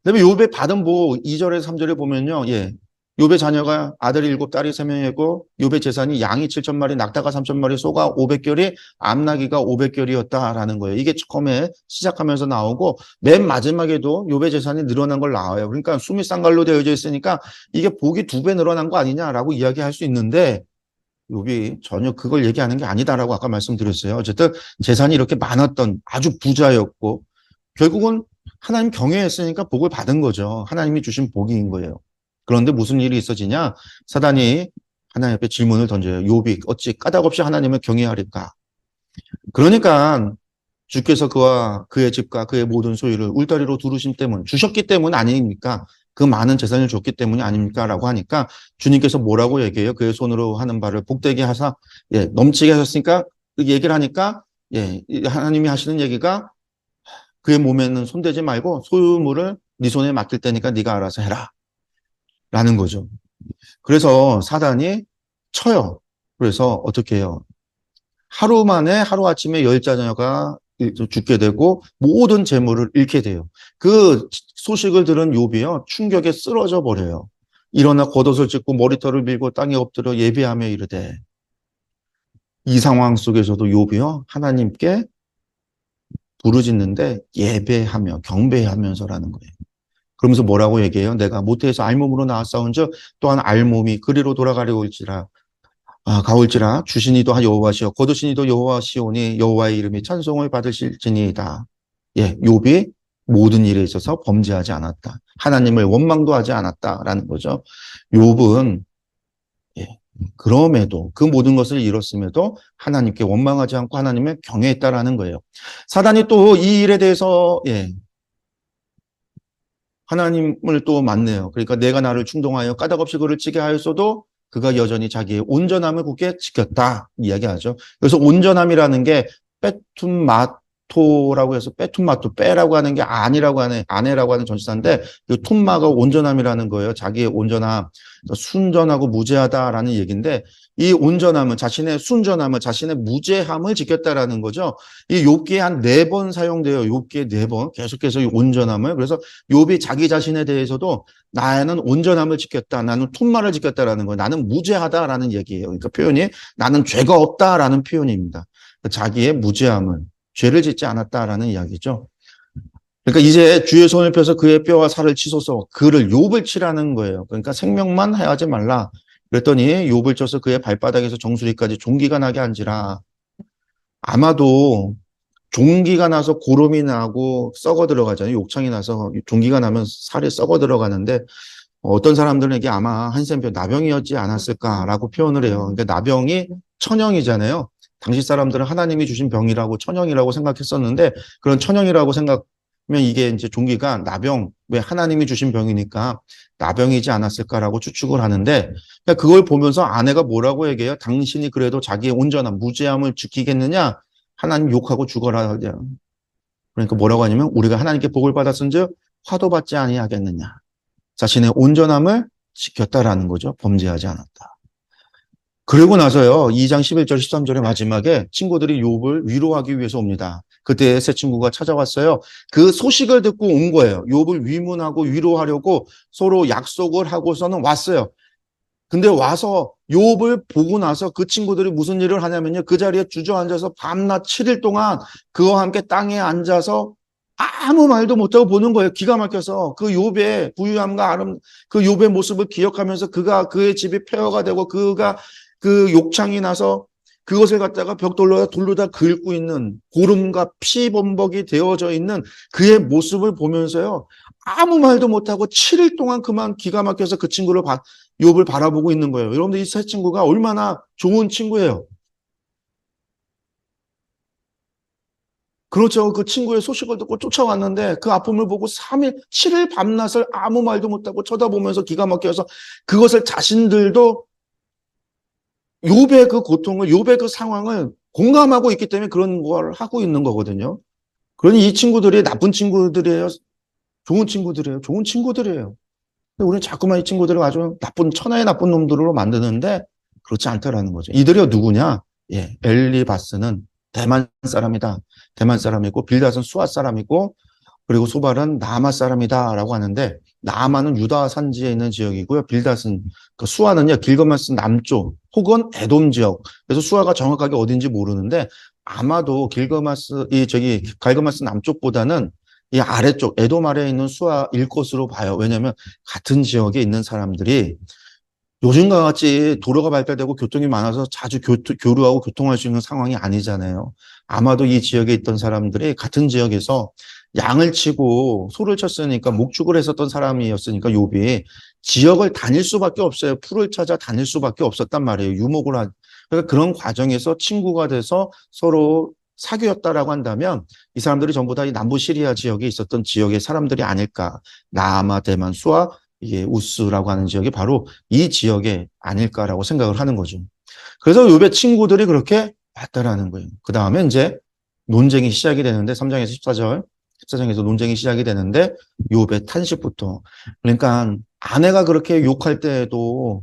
Speaker 1: 그다음에 욥의 받은 복 2절에서 3절에 보면요. 예. 욥의 자녀가 아들이 7, 딸이 3명이고 욥의 재산이 양이 7,000마리, 낙타가 3,000마리, 소가 500결이, 암나귀가 500결이었다라는 거예요. 이게 처음에 시작하면서 나오고 맨 마지막에도 욥의 재산이 늘어난 걸 나와요. 그러니까 숨이 쌍갈로 되어져 있으니까 이게 복이 2배 늘어난 거 아니냐라고 이야기할 수 있는데 욥이 전혀 그걸 얘기하는 게 아니다라고 아까 말씀드렸어요. 어쨌든 재산이 이렇게 많았던 아주 부자였고 결국은 하나님 경외했으니까 복을 받은 거죠. 하나님이 주신 복인 거예요. 그런데 무슨 일이 있어지냐? 사단이 하나님 앞에 질문을 던져요. 욥이 어찌 까닭없이 하나님을 경외하리까? 그러니까 주께서 그와 그의 집과 그의 모든 소유를 울타리로 두르심 때문, 주셨기 때문 아닙니까? 그 많은 재산을 줬기 때문이 아닙니까? 라고 하니까 주님께서 뭐라고 얘기해요? 그의 손으로 하는 바를 복되게 하사, 예, 넘치게 하셨으니까 그 얘기를 하니까, 예, 하나님이 하시는 얘기가 그의 몸에는 손대지 말고 소유물을 네 손에 맡길 테니까 네가 알아서 해라. 라는 거죠. 그래서 사단이 쳐요. 그래서 어떻게 해요? 하루 만에 하루아침에 10자녀가 죽게 되고 모든 재물을 잃게 돼요. 그 소식을 들은 욥이요. 충격에 쓰러져 버려요. 일어나 겉옷을 찢고 머리털을 밀고 땅에 엎드려 예배하며 이르되, 이 상황 속에서도 욥이요. 하나님께 부르짖는데 예배하며 경배하면서라는 거예요. 그러면서 뭐라고 얘기해요? 내가 모태에서 알몸으로 나왔사온즉 또한 알몸이 그리로 돌아가려올지라. 가올지라 주시니도 여호와시오 거두시니도 여호와시오니 여호와의 이름이 찬송을 받으실지니이다. 예, 욥이 모든 일에 있어서 범죄하지 않았다. 하나님을 원망도 하지 않았다라는 거죠. 욥은 예, 그럼에도 그 모든 것을 잃었음에도 하나님께 원망하지 않고 하나님을 경외했다라는 거예요. 사단이 또 이 일에 대해서 하나님을 또 만나요. 그러니까 내가 나를 충동하여 까닭없이 그를 치게 하였어도 그가 여전히 자기의 온전함을 굳게 지켰다 이야기하죠. 그래서 온전함이라는 게 빼툼마토라고 해서 빼툼마토 빼라고 하는 게 아니라고 하는 아내라고 하는 전치사인데 그 툼마가 온전함이라는 거예요. 자기의 온전함, 순전하고 무죄하다라는 얘기인데 이 온전함은 자신의 순전함을 자신의 무죄함을 지켰다라는 거죠. 이 욥기에 한 4번 사용돼요. 욥기에 4번 계속해서 이 온전함을 그래서 욥이 자기 자신에 대해서도 나는 온전함을 지켰다. 나는 툰마를 지켰다라는 거예요. 나는 무죄하다라는 얘기예요. 그러니까 표현이 나는 죄가 없다라는 표현입니다. 자기의 무죄함을 죄를 짓지 않았다라는 이야기죠. 그러니까 이제 주의 손을 펴서 그의 뼈와 살을 치소서 그를 욥을 치라는 거예요. 그러니까 생명만 해하지 말라. 그랬더니 욥을 쳐서 그의 발바닥에서 정수리까지 종기가 나게 한지라. 아마도 종기가 나서 고름이 나고 썩어 들어가잖아요. 욕창이 나서 종기가 나면 살이 썩어 들어가는데 어떤 사람들은 이게 아마 한센병 나병이었지 않았을까라고 표현을 해요. 그러니까 나병이 천형이잖아요. 당시 사람들은 하나님이 주신 병이라고 천형이라고 생각했었는데 그런 천형이라고 생각하면 이게 이제 종기가 나병, 왜 하나님이 주신 병이니까 나병이지 않았을까라고 추측을 하는데 그러니까 그걸 보면서 아내가 뭐라고 얘기해요? 당신이 그래도 자기의 온전한 무죄함을 지키겠느냐? 하나님 욕하고 죽어라. 그러니까 뭐라고 하냐면 우리가 하나님께 복을 받았은즉 화도 받지 아니하겠느냐. 자신의 온전함을 지켰다라는 거죠. 범죄하지 않았다. 그러고 나서요. 2장 11절 13절의 마지막에 친구들이 욥을 위로하기 위해서 옵니다. 그때 새 친구가 찾아왔어요. 그 소식을 듣고 온 거예요. 욥을 위문하고 위로하려고 서로 약속을 하고서는 왔어요. 근데 와서 욥을 보고 나서 그 친구들이 무슨 일을 하냐면요. 그 자리에 주저앉아서 밤낮 7일 동안 그와 함께 땅에 앉아서 아무 말도 못하고 보는 거예요. 기가 막혀서 그 욥의 부유함과 그 욥의 모습을 기억하면서 그가 그의 집이 폐허가 되고 그가 그 욕창이 나서 그것을 갖다가 벽돌로 돌로다 긁고 있는 고름과 피범벅이 되어져 있는 그의 모습을 보면서요. 아무 말도 못하고 7일 동안 그만 기가 막혀서 그 친구를 욥을 바라보고 있는 거예요. 여러분들 이 세 친구가 얼마나 좋은 친구예요. 그렇죠. 그 친구의 소식을 듣고 쫓아왔는데 그 아픔을 보고 3일, 7일 밤낮을 아무 말도 못하고 쳐다보면서 기가 막혀서 그것을 자신들도 욥의 그 고통을, 욥의 그 상황을 공감하고 있기 때문에 그런 걸 하고 있는 거거든요. 그러니 이 친구들이 나쁜 친구들이에요? 좋은 친구들이에요? 좋은 친구들이에요. 근데 우리는 자꾸만 이 친구들을 아주 나쁜, 천하의 나쁜 놈들로 만드는데 그렇지 않다라는 거죠. 이들이 누구냐? 예, 엘리바스는 대만 사람이다. 대만 사람이고 빌닷은 수아 사람이고 그리고 소발은 나아마 사람이다라고 하는데 나아마는 유다 산지에 있는 지역이고요. 빌닷은 그 수아는요 길거메스 남쪽 혹은 에돔 지역. 그래서 수아가 정확하게 어딘지 모르는데 아마도 갈거메스 남쪽보다는 이 아래쪽 에돔 아래에 있는 수아일 것으로 봐요. 왜냐하면 같은 지역에 있는 사람들이 요즘과 같이 도로가 발달되고 교통이 많아서 자주 교류하고 교통할 수 있는 상황이 아니잖아요. 아마도 이 지역에 있던 사람들이 같은 지역에서 양을 치고 소를 쳤으니까 목축을 했었던 사람이었으니까 욥이 지역을 다닐 수밖에 없어요. 풀을 찾아 다닐 수밖에 없었단 말이에요. 그러니까 그런 과정에서 친구가 돼서 서로 사귀었다라고 한다면 이 사람들이 전부 다 이 남부 시리아 지역에 있었던 지역의 사람들이 아닐까. 나아마, 대만, 수아, 이게 우스라고 하는 지역이 바로 이 지역에 아닐까라고 생각을 하는 거죠. 그래서 욥의 친구들이 그렇게 왔다라는 거예요. 그 다음에 이제 논쟁이 시작이 되는데 3장에서 14장에서 논쟁이 시작이 되는데 욥의 탄식부터. 그러니까 아내가 그렇게 욕할 때에도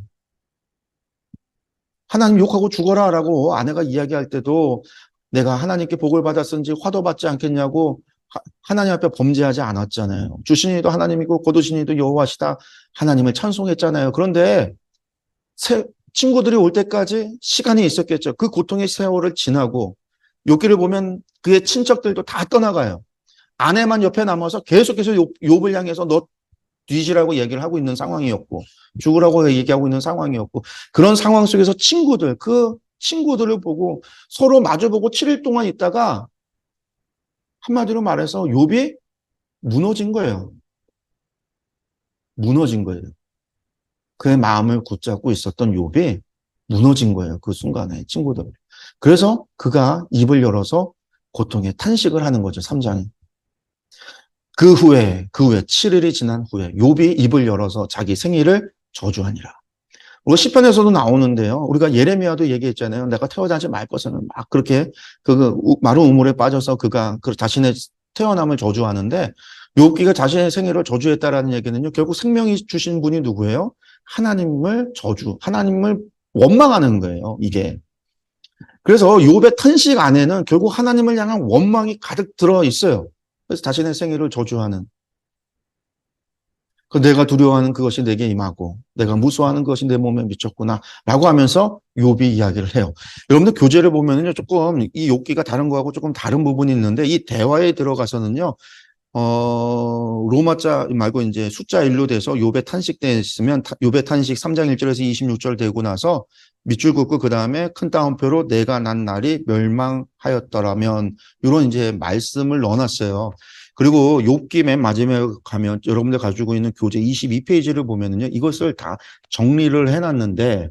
Speaker 1: 하나님 욕하고 죽어라라고 아내가 이야기할 때도 내가 하나님께 복을 받았은지 화도 받지 않겠냐고 하나님 앞에 범죄하지 않았잖아요. 주신 이도 하나님이고 거두신 이도 여호와시다. 하나님을 찬송했잖아요. 그런데 친구들이 올 때까지 시간이 있었겠죠. 그 고통의 세월을 지나고 욥기를 보면 그의 친척들도 다 떠나가요. 아내만 옆에 남아서 계속해서 욥을 향해서 너 뒤지라고 얘기를 하고 있는 상황이었고 죽으라고 얘기하고 있는 상황이었고 그런 상황 속에서 그 친구들을 보고 서로 마주보고 7일 동안 있다가 한마디로 말해서 욥이 무너진 거예요. 무너진 거예요. 그의 마음을 붙잡고 있었던 욥이 무너진 거예요. 그 순간에 친구들. 그래서 그가 입을 열어서 고통의 탄식을 하는 거죠. 3장이. 그 후에 7일이 지난 후에 욥이 입을 열어서 자기 생일을 저주하니라. 우리가 시편에서도 나오는데요. 우리가 예레미야도 얘기했잖아요. 내가 태어나지 말 것은 막 그렇게 마른 우물에 빠져서 그가 자신의 태어남을 저주하는데 욥기가 자신의 생일을 저주했다라는 얘기는요. 결국 생명이 주신 분이 누구예요? 하나님을 원망하는 거예요. 이게. 그래서 욥의 탄식 안에는 결국 하나님을 향한 원망이 가득 들어 있어요. 그래서 자신의 생일을 저주하는. 내가 두려워하는 그것이 내게 임하고 내가 무서워하는 것이 내 몸에 미쳤구나 라고 하면서 욥이 이야기를 해요. 여러분들 교재를 보면은요 조금 이 욥기가 다른 거하고 조금 다른 부분이 있는데 이 대화에 들어가서는요 로마자 말고 이제 숫자 1로 돼서 욥의 탄식 때 있으면 욥의 탄식 3장 1절에서 26절 되고 나서 밑줄 긋고 그 다음에 큰 따옴표로 내가 난 날이 멸망하였더라면 이런 이제 말씀을 넣어놨어요. 그리고 욥기 맨 마지막에 가면 여러분들 가지고 있는 교재 22페이지를 보면은요 이것을 다 정리를 해놨는데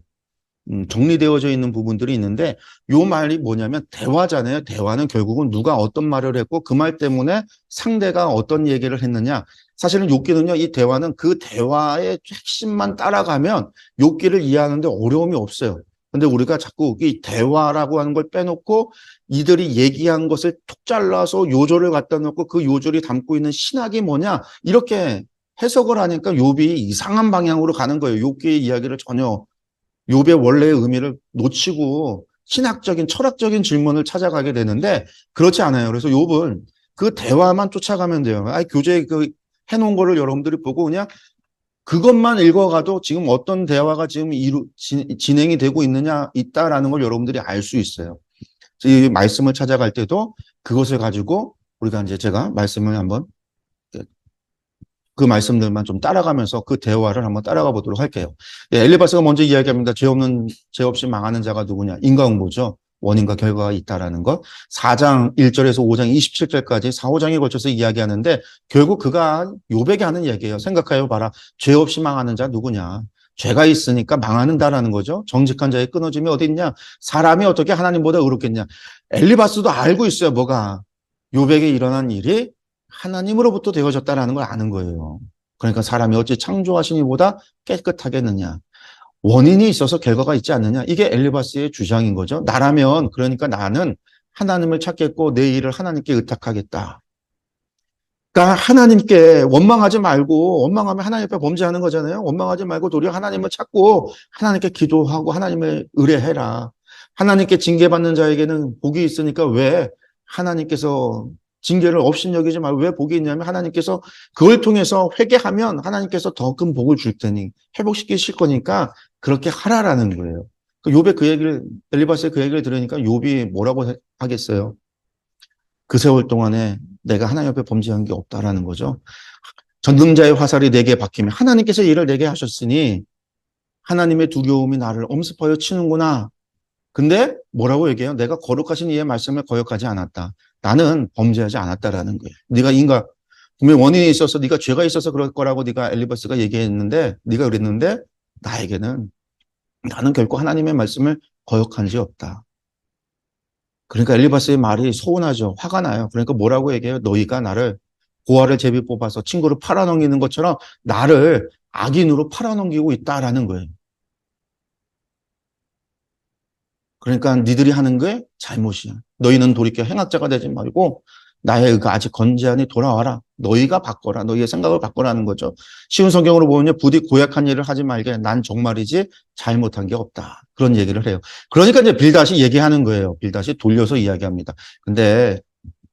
Speaker 1: 정리되어져 있는 부분들이 있는데 요 말이 뭐냐면 대화잖아요. 대화는 결국은 누가 어떤 말을 했고 그 말 때문에 상대가 어떤 얘기를 했느냐. 사실은 욥기는요. 이 대화는 그 대화의 핵심만 따라가면 욥기를 이해하는데 어려움이 없어요. 근데 우리가 자꾸 이 대화라고 하는 걸 빼놓고 이들이 얘기한 것을 톡 잘라서 요절을 갖다 놓고 그 요절이 담고 있는 신학이 뭐냐 이렇게 해석을 하니까 욥이 이상한 방향으로 가는 거예요. 욥기의 이야기를 전혀 욥의 원래의 의미를 놓치고 신학적인 철학적인 질문을 찾아가게 되는데 그렇지 않아요. 그래서 욥은 그 대화만 쫓아가면 돼요. 교재에 해놓은 거를 여러분들이 보고 그냥 그것만 읽어가도 지금 어떤 대화가 지금 진행이 되고 있다라는 걸 여러분들이 알 수 있어요. 이 말씀을 찾아갈 때도 그것을 가지고 우리가 이제 제가 말씀을 한번 그 말씀들만 좀 따라가면서 그 대화를 한번 따라가 보도록 할게요. 엘리바스가 먼저 이야기합니다. 죄 없이 망하는 자가 누구냐? 인과응보죠. 원인과 결과가 있다라는 것. 4장 1절에서 5장 27절까지 4, 5장에 걸쳐서 이야기하는데 결국 그가 욥에게 하는 얘기예요. 생각하여 봐라. 죄 없이 망하는 자 누구냐? 죄가 있으니까 망하는다라는 거죠. 정직한 자의 끊어짐이 어디 있냐? 사람이 어떻게 하나님보다 의롭겠냐? 엘리바스도 알고 있어요. 뭐가? 욥에게 일어난 일이 하나님으로부터 되어졌다라는 걸 아는 거예요. 그러니까 사람이 어찌 창조하신 이보다 깨끗하겠느냐. 원인이 있어서 결과가 있지 않느냐. 이게 엘리바스의 주장인 거죠. 나라면 그러니까 나는 하나님을 찾겠고 내 일을 하나님께 의탁하겠다. 그러니까 하나님께 원망하지 말고 원망하면 하나님 앞에 범죄하는 거잖아요. 원망하지 말고 도리어 하나님을 찾고 하나님께 기도하고 하나님을 의뢰해라. 하나님께 징계받는 자에게는 복이 있으니까 왜 하나님께서 징계를 업신여기지 말고 왜 복이 있냐면 하나님께서 그걸 통해서 회개하면 하나님께서 더 큰 복을 줄 테니 회복시키실 거니까 그렇게 하라라는 거예요. 욥의 그 얘기를 엘리바스의 그 얘기를 들으니까 욥이 뭐라고 하겠어요? 그 세월 동안에 내가 하나님 앞에 범죄한 게 없다라는 거죠. 전능자의 화살이 내게 박히면 하나님께서 일을 내게 하셨으니 하나님의 두려움이 나를 엄습하여 치는구나. 근데 뭐라고 얘기해요? 내가 거룩하신 이의 말씀을 거역하지 않았다. 나는 범죄하지 않았다라는 거예요. 네가 분명 원인이 있어서 네가 죄가 있어서 그럴 거라고 네가 엘리바스가 얘기했는데 네가 그랬는데 나는 결코 하나님의 말씀을 거역한 지 없다. 그러니까 엘리바스의 말이 서운하죠. 화가 나요. 그러니까 뭐라고 얘기해요? 너희가 나를 고아를 제비 뽑아서 친구를 팔아넘기는 것처럼 나를 악인으로 팔아넘기고 있다라는 거예요. 그러니까 니들이 하는 게 잘못이야. 너희는 돌이켜 행악자가 되지 말고 나의 의가 아직 건재하니 돌아와라. 너희가 바꿔라. 너희의 생각을 바꿔라는 거죠. 쉬운 성경으로 보면 부디 고약한 일을 하지 말게. 난 정말이지 잘못한 게 없다. 그런 얘기를 해요. 그러니까 이제 빌닷이 얘기하는 거예요. 빌닷이 돌려서 이야기합니다. 근데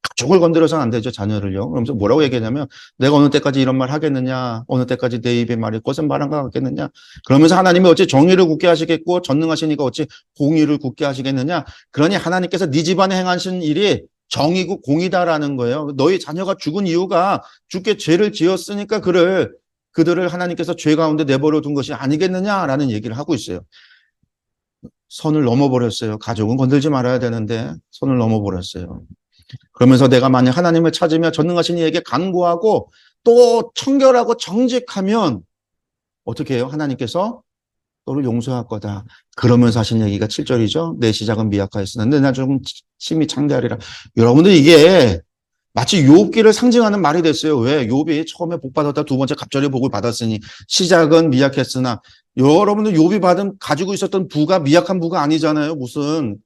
Speaker 1: 가족을 건드려서는 안 되죠. 자녀를요. 그러면서 뭐라고 얘기하냐면 내가 어느 때까지 이런 말 하겠느냐. 어느 때까지 내 입의 말이 꽃은 바람과 같겠느냐. 그러면서 하나님이 어찌 정의를 굳게 하시겠고 전능하시니까 어찌 공의를 굳게 하시겠느냐. 그러니 하나님께서 네 집안에 행하신 일이 정의고 공의다라는 거예요. 너희 자녀가 죽은 이유가 죽게 죄를 지었으니까 그들을 하나님께서 죄 가운데 내버려 둔 것이 아니겠느냐라는 얘기를 하고 있어요. 선을 넘어버렸어요. 가족은 건들지 말아야 되는데 선을 넘어버렸어요. 그러면서 내가 만약 하나님을 찾으며 전능하신 이에게 간구하고 또 청결하고 정직하면 어떻게 해요? 하나님께서 너를 용서할 거다. 그러면서 하신 얘기가 7절이죠. 내 시작은 미약하였으나 내 나중은 심히 창대하리라. 여러분들 이게 마치 욥기를 상징하는 말이 됐어요. 왜? 욥이 처음에 복 받았다 두 번째 갑절에 복을 받았으니 시작은 미약했으나 여러분들 욥이 가지고 있었던 부가 미약한 부가 아니잖아요. 무슨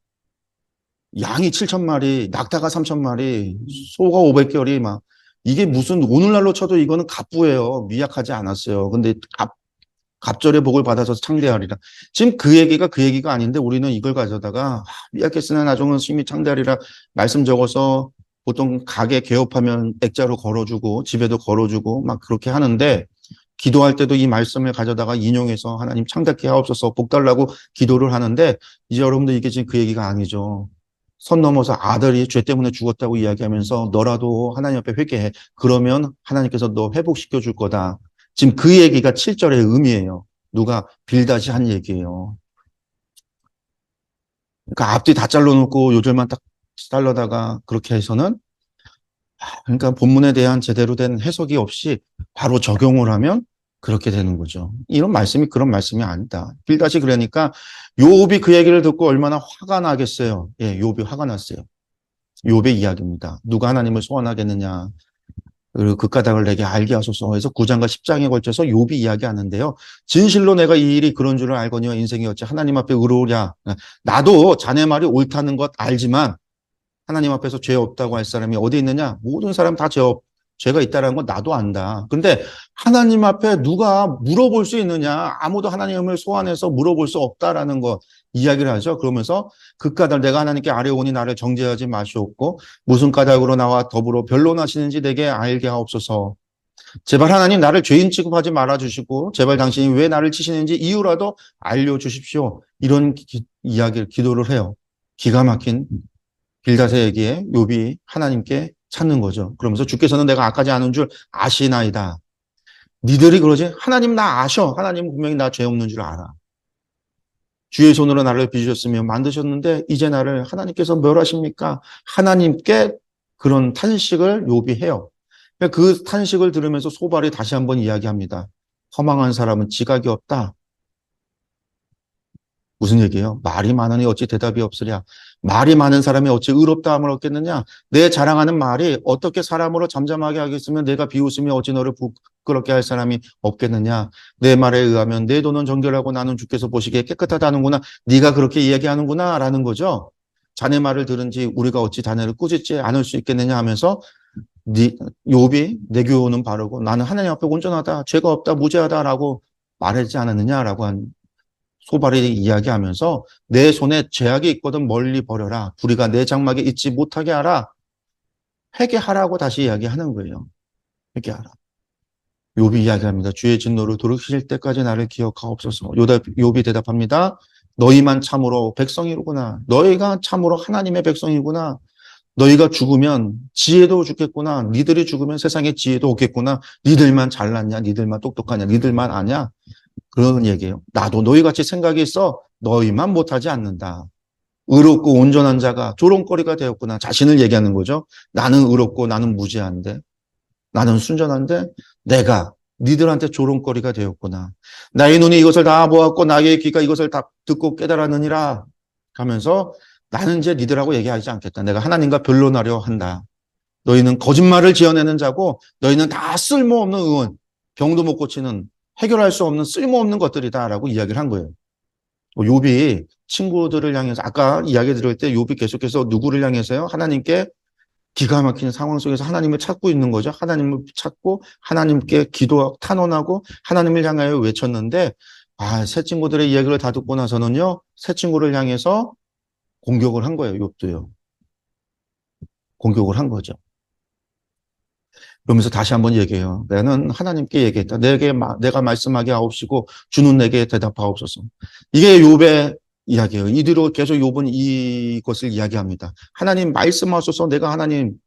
Speaker 1: 양이 7,000마리, 낙타가 3,000마리, 소가 500결이 막 이게 무슨 오늘날로 쳐도 이거는 갑부예요. 미약하지 않았어요. 근데 갑절의 복을 받아서 창대하리라. 지금 그 얘기가 아닌데 우리는 이걸 가져다가 미약했으나 나중은 심히 창대하리라 말씀 적어서 보통 가게 개업하면 액자로 걸어주고 집에도 걸어주고 막 그렇게 하는데 기도할 때도 이 말씀을 가져다가 인용해서 하나님 창대케 하옵소서 복 달라고 기도를 하는데 이제 여러분들 이게 지금 그 얘기가 아니죠. 선 넘어서 아들이 죄 때문에 죽었다고 이야기하면서 너라도 하나님 앞에 회개해. 그러면 하나님께서 너 회복시켜 줄 거다. 지금 그 얘기가 7절의 의미예요. 누가 빌다시 한 얘기예요. 그러니까 앞뒤 다 잘라놓고 요절만 딱 잘라다가 그렇게 해서는 그러니까 본문에 대한 제대로 된 해석이 없이 바로 적용을 하면 그렇게 되는 거죠. 이런 말씀이 그런 말씀이 아니다. 빌다시 그러니까 욥이 그 얘기를 듣고 얼마나 화가 나겠어요. 예, 욥이 화가 났어요. 욥의 이야기입니다. 누가 하나님을 소원하겠느냐. 그리고 그 까닭을 내게 알게 하소서 해서 9장과 10장에 걸쳐서 욥이 이야기하는데요. 진실로 내가 이 일이 그런 줄을 알거니와 인생이 어찌 하나님 앞에 의로우랴. 나도 자네 말이 옳다는 것 알지만 하나님 앞에서 죄 없다고 할 사람이 어디 있느냐? 모든 사람 다 죄가 있다는 건 나도 안다. 근데 하나님 앞에 누가 물어볼 수 있느냐? 아무도 하나님을 소환해서 물어볼 수 없다라는 거 이야기를 하죠. 그러면서 그 까닭 내가 하나님께 아뢰오니 나를 정죄하지 마시옵고 무슨 까닭으로 나와 더불어 변론하시는지 내게 알게 하옵소서. 제발 하나님 나를 죄인 취급하지 말아주시고 제발 당신이 왜 나를 치시는지 이유라도 알려주십시오. 이런 이야기를 기도를 해요. 기가 막힌 빌닷의 얘기에 욥이 하나님께 찾는 거죠. 그러면서 주께서는 내가 악하지 않은 줄 아시나이다. 니들이 그러지? 하나님 나 아셔. 하나님 분명히 나 죄 없는 줄 알아. 주의 손으로 나를 빚으셨으며 만드셨는데 이제 나를 하나님께서 멸하십니까? 하나님께 그런 탄식을 욥이 해요. 그 탄식을 들으면서 소발이 다시 한번 이야기합니다. 허망한 사람은 지각이 없다. 무슨 얘기예요? 말이 많으니 어찌 대답이 없으랴. 말이 많은 사람이 어찌 의롭다 함을 얻겠느냐. 내 자랑하는 말이 어떻게 사람으로 잠잠하게 하겠으면 내가 비웃으며 어찌 너를 부끄럽게 할 사람이 없겠느냐. 내 말에 의하면 내 돈은 정결하고 나는 주께서 보시기에 깨끗하다는구나. 네가 그렇게 이야기하는구나 라는 거죠. 자네 말을 들은지 우리가 어찌 자네를 꾸짖지 않을 수 있겠느냐 하면서 욥이 내 교훈은 바르고 나는 하나님 앞에 온전하다. 죄가 없다. 무죄하다라고 말하지 않았느냐라고 한 소발이 이야기하면서 내 손에 죄악이 있거든 멀리 버려라. 불의가 내 장막에 있지 못하게 하라. 회개하라고 다시 이야기하는 거예요. 회개하라. 욥이 이야기합니다. 주의 진노를 돌이키실 때까지 나를 기억하옵소서. 욥이 대답합니다. 너희만 참으로 백성이로구나. 너희가 참으로 하나님의 백성이구나. 너희가 죽으면 지혜도 죽겠구나. 니들이 죽으면 세상에 지혜도 없겠구나. 니들만 잘났냐? 니들만 똑똑하냐? 니들만 아냐? 그런 얘기예요. 나도 너희같이 생각이 있어 너희만 못하지 않는다. 의롭고 온전한 자가 조롱거리가 되었구나. 자신을 얘기하는 거죠. 나는 의롭고 나는 무죄한데 나는 순전한데 내가 니들한테 조롱거리가 되었구나. 나의 눈이 이것을 다 보았고 나의 귀가 이것을 다 듣고 깨달았느니라 하면서 나는 이제 니들하고 얘기하지 않겠다. 내가 하나님과 변론하려 한다. 너희는 거짓말을 지어내는 자고 너희는 다 쓸모없는 의원, 병도 못 고치는 해결할 수 없는 쓸모없는 것들이다라고 이야기를 한 거예요. 욥이 친구들을 향해서 아까 이야기 들을 때 욥이 계속해서 누구를 향해서요? 하나님께 기가 막힌 상황 속에서 하나님을 찾고 있는 거죠. 하나님을 찾고 하나님께 기도 탄원하고 하나님을 향하여 외쳤는데 새 친구들의 이야기를 다 듣고 나서는요. 새 친구를 향해서 공격을 한 거예요. 욥도요. 공격을 한 거죠. 그러면서 다시 한번 얘기해요. 나는 하나님께 얘기했다. 내가 말씀하게 하옵시고 주는 내게 대답하옵소서. 이게 욥의 이야기예요. 이대로 계속 욥은 이것을 이야기합니다. 하나님 말씀하소서. 내가 하나님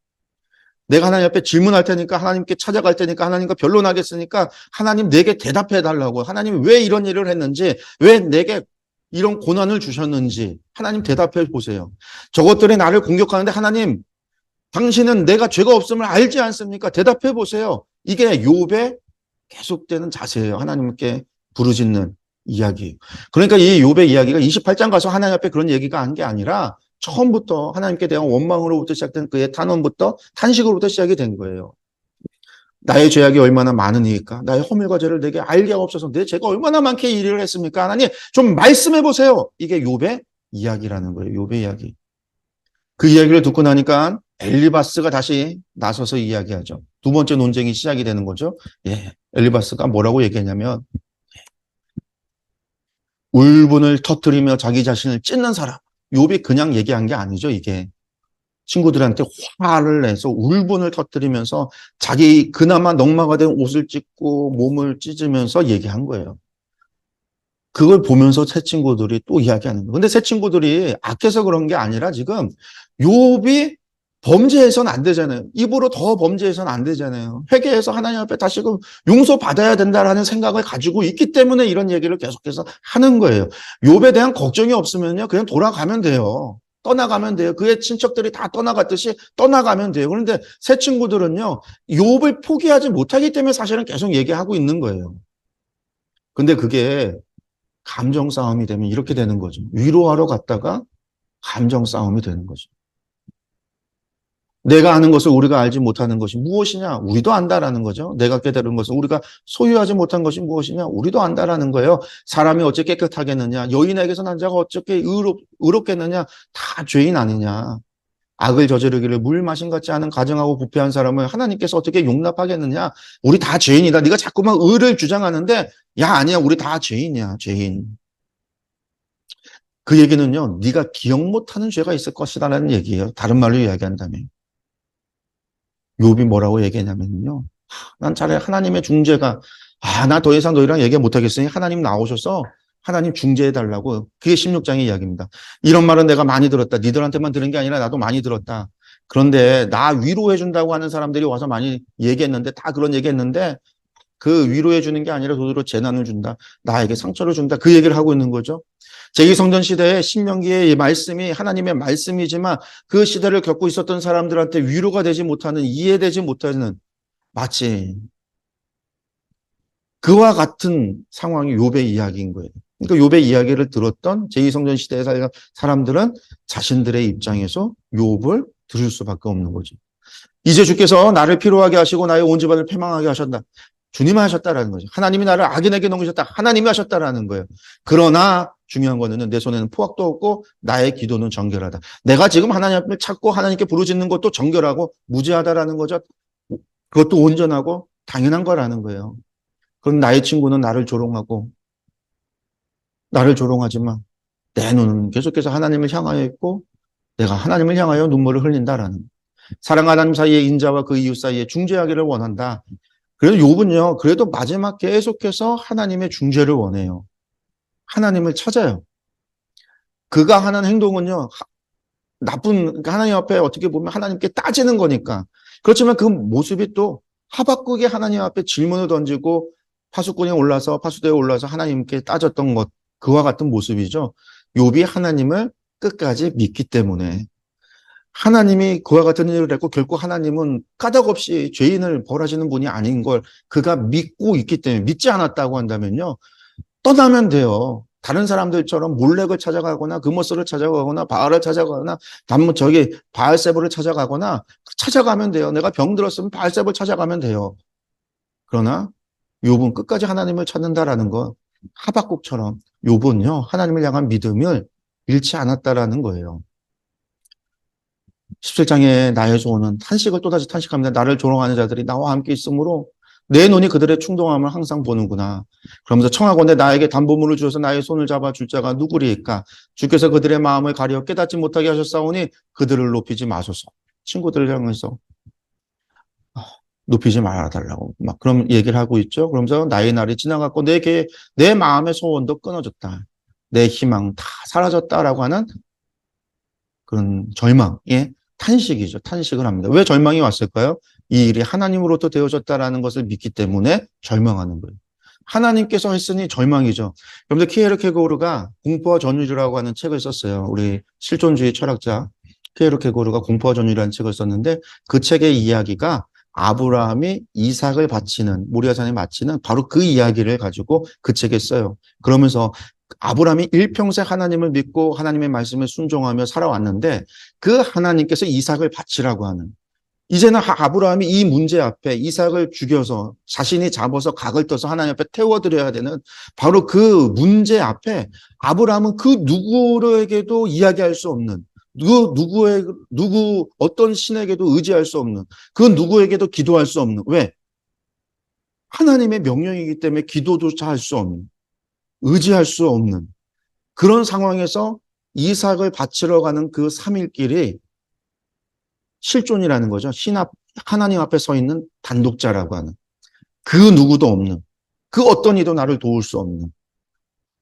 Speaker 1: 앞에 질문할 테니까 하나님께 찾아갈 테니까 하나님과 변론하겠으니까 하나님 내게 대답해 달라고. 하나님 왜 이런 일을 했는지 왜 내게 이런 고난을 주셨는지 하나님 대답해 보세요. 저것들이 나를 공격하는데 하나님 당신은 내가 죄가 없음을 알지 않습니까? 대답해 보세요. 이게 욥의 계속되는 자세예요. 하나님께 부르짖는 이야기예요. 그러니까 이 욥의 이야기가 28장 가서 하나님 앞에 그런 얘기가 한 게 아니라 처음부터 하나님께 대한 원망으로부터 시작된 그의 탄원부터 탄식으로부터 시작이 된 거예요. 나의 죄악이 얼마나 많으니까 나의 허물과 죄를 내게 알게 없어서 내 죄가 얼마나 많게 이 일을 했습니까? 하나님 좀 말씀해 보세요. 이게 욥의 이야기라는 거예요. 욥의 이야기. 그 이야기를 듣고 나니까 엘리바스가 다시 나서서 이야기하죠. 두 번째 논쟁이 시작이 되는 거죠. 예, 엘리바스가 뭐라고 얘기했냐면 울분을 터뜨리며 자기 자신을 찢는 사람. 욥이 그냥 얘기한 게 아니죠. 이게 친구들한테 화를 내서 울분을 터뜨리면서 자기 그나마 넉마가 된 옷을 찢고 몸을 찢으면서 얘기한 거예요. 그걸 보면서 새 친구들이 또 이야기하는 거예요. 근데 새 친구들이 악해서 그런 게 아니라 지금 욥이 범죄해서는 안 되잖아요. 입으로 더 범죄해서는 안 되잖아요. 회개해서 하나님 앞에 다시금 용서받아야 된다라는 생각을 가지고 있기 때문에 이런 얘기를 계속해서 하는 거예요. 욥에 대한 걱정이 없으면요. 그냥 돌아가면 돼요. 떠나가면 돼요. 그의 친척들이 다 떠나갔듯이 떠나가면 돼요. 그런데 새 친구들은요. 욥을 포기하지 못하기 때문에 사실은 계속 얘기하고 있는 거예요. 근데 그게 감정 싸움이 되면 이렇게 되는 거죠. 위로하러 갔다가 감정 싸움이 되는 거죠. 내가 아는 것을 우리가 알지 못하는 것이 무엇이냐? 우리도 안다라는 거죠. 내가 깨달은 것을 우리가 소유하지 못한 것이 무엇이냐? 우리도 안다라는 거예요. 사람이 어찌 깨끗하겠느냐? 여인에게서 난 자가 어떻게 의롭겠느냐? 다 죄인 아니냐? 악을 저지르기를 물 마신 같지 않은 가증하고 부패한 사람을 하나님께서 어떻게 용납하겠느냐? 우리 다 죄인이다. 네가 자꾸만 의를 주장하는데 야 아니야. 우리 다 죄인이야. 죄인. 그 얘기는요. 네가 기억 못하는 죄가 있을 것이다라는 얘기예요. 다른 말로 이야기한다면. 욥이 뭐라고 얘기했냐면요. 난 차라리 하나님의 중재가 나 더 이상 너희랑 얘기 못하겠으니 하나님 나오셔서 하나님 중재해달라고. 그게 16장의 이야기입니다. 이런 말은 내가 많이 들었다. 니들한테만 들은 게 아니라 나도 많이 들었다. 그런데 나 위로해준다고 하는 사람들이 와서 많이 얘기했는데 다 그런 얘기했는데 그 위로해주는 게 아니라 도리어 재난을 준다. 나에게 상처를 준다. 그 얘기를 하고 있는 거죠. 제2성전 시대의 신명기의 말씀이 하나님의 말씀이지만 그 시대를 겪고 있었던 사람들한테 위로가 되지 못하는 이해되지 못하는 마치 그와 같은 상황이 욥의 이야기인 거예요. 그러니까 욥의 이야기를 들었던 제2성전 시대에 살던 사람들은 자신들의 입장에서 욥을 들을 수밖에 없는 거죠. 이제 주께서 나를 피로하게 하시고 나의 온 집안을 패망하게 하셨다. 주님이 하셨다라는 거죠. 하나님이 나를 악인에게 넘기셨다. 하나님이 하셨다라는 거예요. 그러나 중요한 거는 내 손에는 포악도 없고 나의 기도는 정결하다. 내가 지금 하나님 앞을 찾고 하나님께 부르짖는 것도 정결하고 무죄하다라는 거죠. 그것도 온전하고 당연한 거라는 거예요. 그럼 나의 친구는 나를 조롱하고 나를 조롱하지만 내 눈은 계속해서 하나님을 향하여 있고 내가 하나님을 향하여 눈물을 흘린다라는 사랑하는 하나님 사이의 인자와 그 이웃 사이에 중재하기를 원한다. 그래서 욥은요. 그래도 마지막 계속해서 하나님의 중재를 원해요. 하나님을 찾아요. 그가 하는 행동은요. 그러니까 하나님 앞에 어떻게 보면 하나님께 따지는 거니까. 그렇지만 그 모습이 또 하박국이 하나님 앞에 질문을 던지고 파수대에 올라서 하나님께 따졌던 것 그와 같은 모습이죠. 욥이 하나님을 끝까지 믿기 때문에 하나님이 그와 같은 일을 했고 결코 하나님은 까닭없이 죄인을 벌하시는 분이 아닌 걸 그가 믿고 있기 때문에 믿지 않았다고 한다면요. 떠나면 돼요. 다른 사람들처럼 몰렉을 찾아가거나 그모스를 찾아가거나 바알을 찾아가거나 바알세불을 찾아가면 돼요. 내가 병들었으면 바알세불 찾아가면 돼요. 그러나 욥은 끝까지 하나님을 찾는다라는 것 하박국처럼 욥은요. 하나님을 향한 믿음을 잃지 않았다라는 거예요. 17장에 나의 소원은 탄식을 또다시 탄식합니다. 나를 조롱하는 자들이 나와 함께 있으므로 내 눈이 그들의 충동함을 항상 보는구나. 그러면서 청하건대 나에게 담보물을 주어서 나의 손을 잡아 줄 자가 누구리이까? 주께서 그들의 마음을 가려 깨닫지 못하게 하셨사오니 그들을 높이지 마소서. 친구들을 향해서 높이지 말아달라고 막 그런 얘기를 하고 있죠. 그러면서 나의 날이 지나갔고 내 마음의 소원도 끊어졌다. 내 희망 다 사라졌다라고 하는 그런 절망의 탄식이죠. 탄식을 합니다. 왜 절망이 왔을까요? 이 일이 하나님으로부터 되어졌다라는 것을 믿기 때문에 절망하는 거예요. 하나님께서 했으니 절망이죠. 여러분들 키에르케고르가 공포와 전율이라고 하는 책을 썼어요. 우리 실존주의 철학자 키에르케고르가 공포와 전율이라는 책을 썼는데 그 책의 이야기가 아브라함이 이삭을 바치는, 모리아산에 바치는 바로 그 이야기를 가지고 그 책에 써요. 그러면서 아브라함이 일평생 하나님을 믿고 하나님의 말씀에 순종하며 살아왔는데 그 하나님께서 이삭을 바치라고 하는, 이제는 아브라함이 이 문제 앞에 이삭을 죽여서 자신이 잡아서 각을 떠서 하나님 앞에 태워드려야 되는 바로 그 문제 앞에 아브라함은 그 누구에게도 이야기할 수 없는, 누구 어떤 신에게도 의지할 수 없는, 그 누구에게도 기도할 수 없는, 왜? 하나님의 명령이기 때문에 기도조차 할 수 없는, 의지할 수 없는 그런 상황에서 이삭을 바치러 가는 그 3일길이 실존이라는 거죠. 하나님 앞에 서 있는 단독자라고 하는, 그 누구도 없는, 그 어떤 이도 나를 도울 수 없는,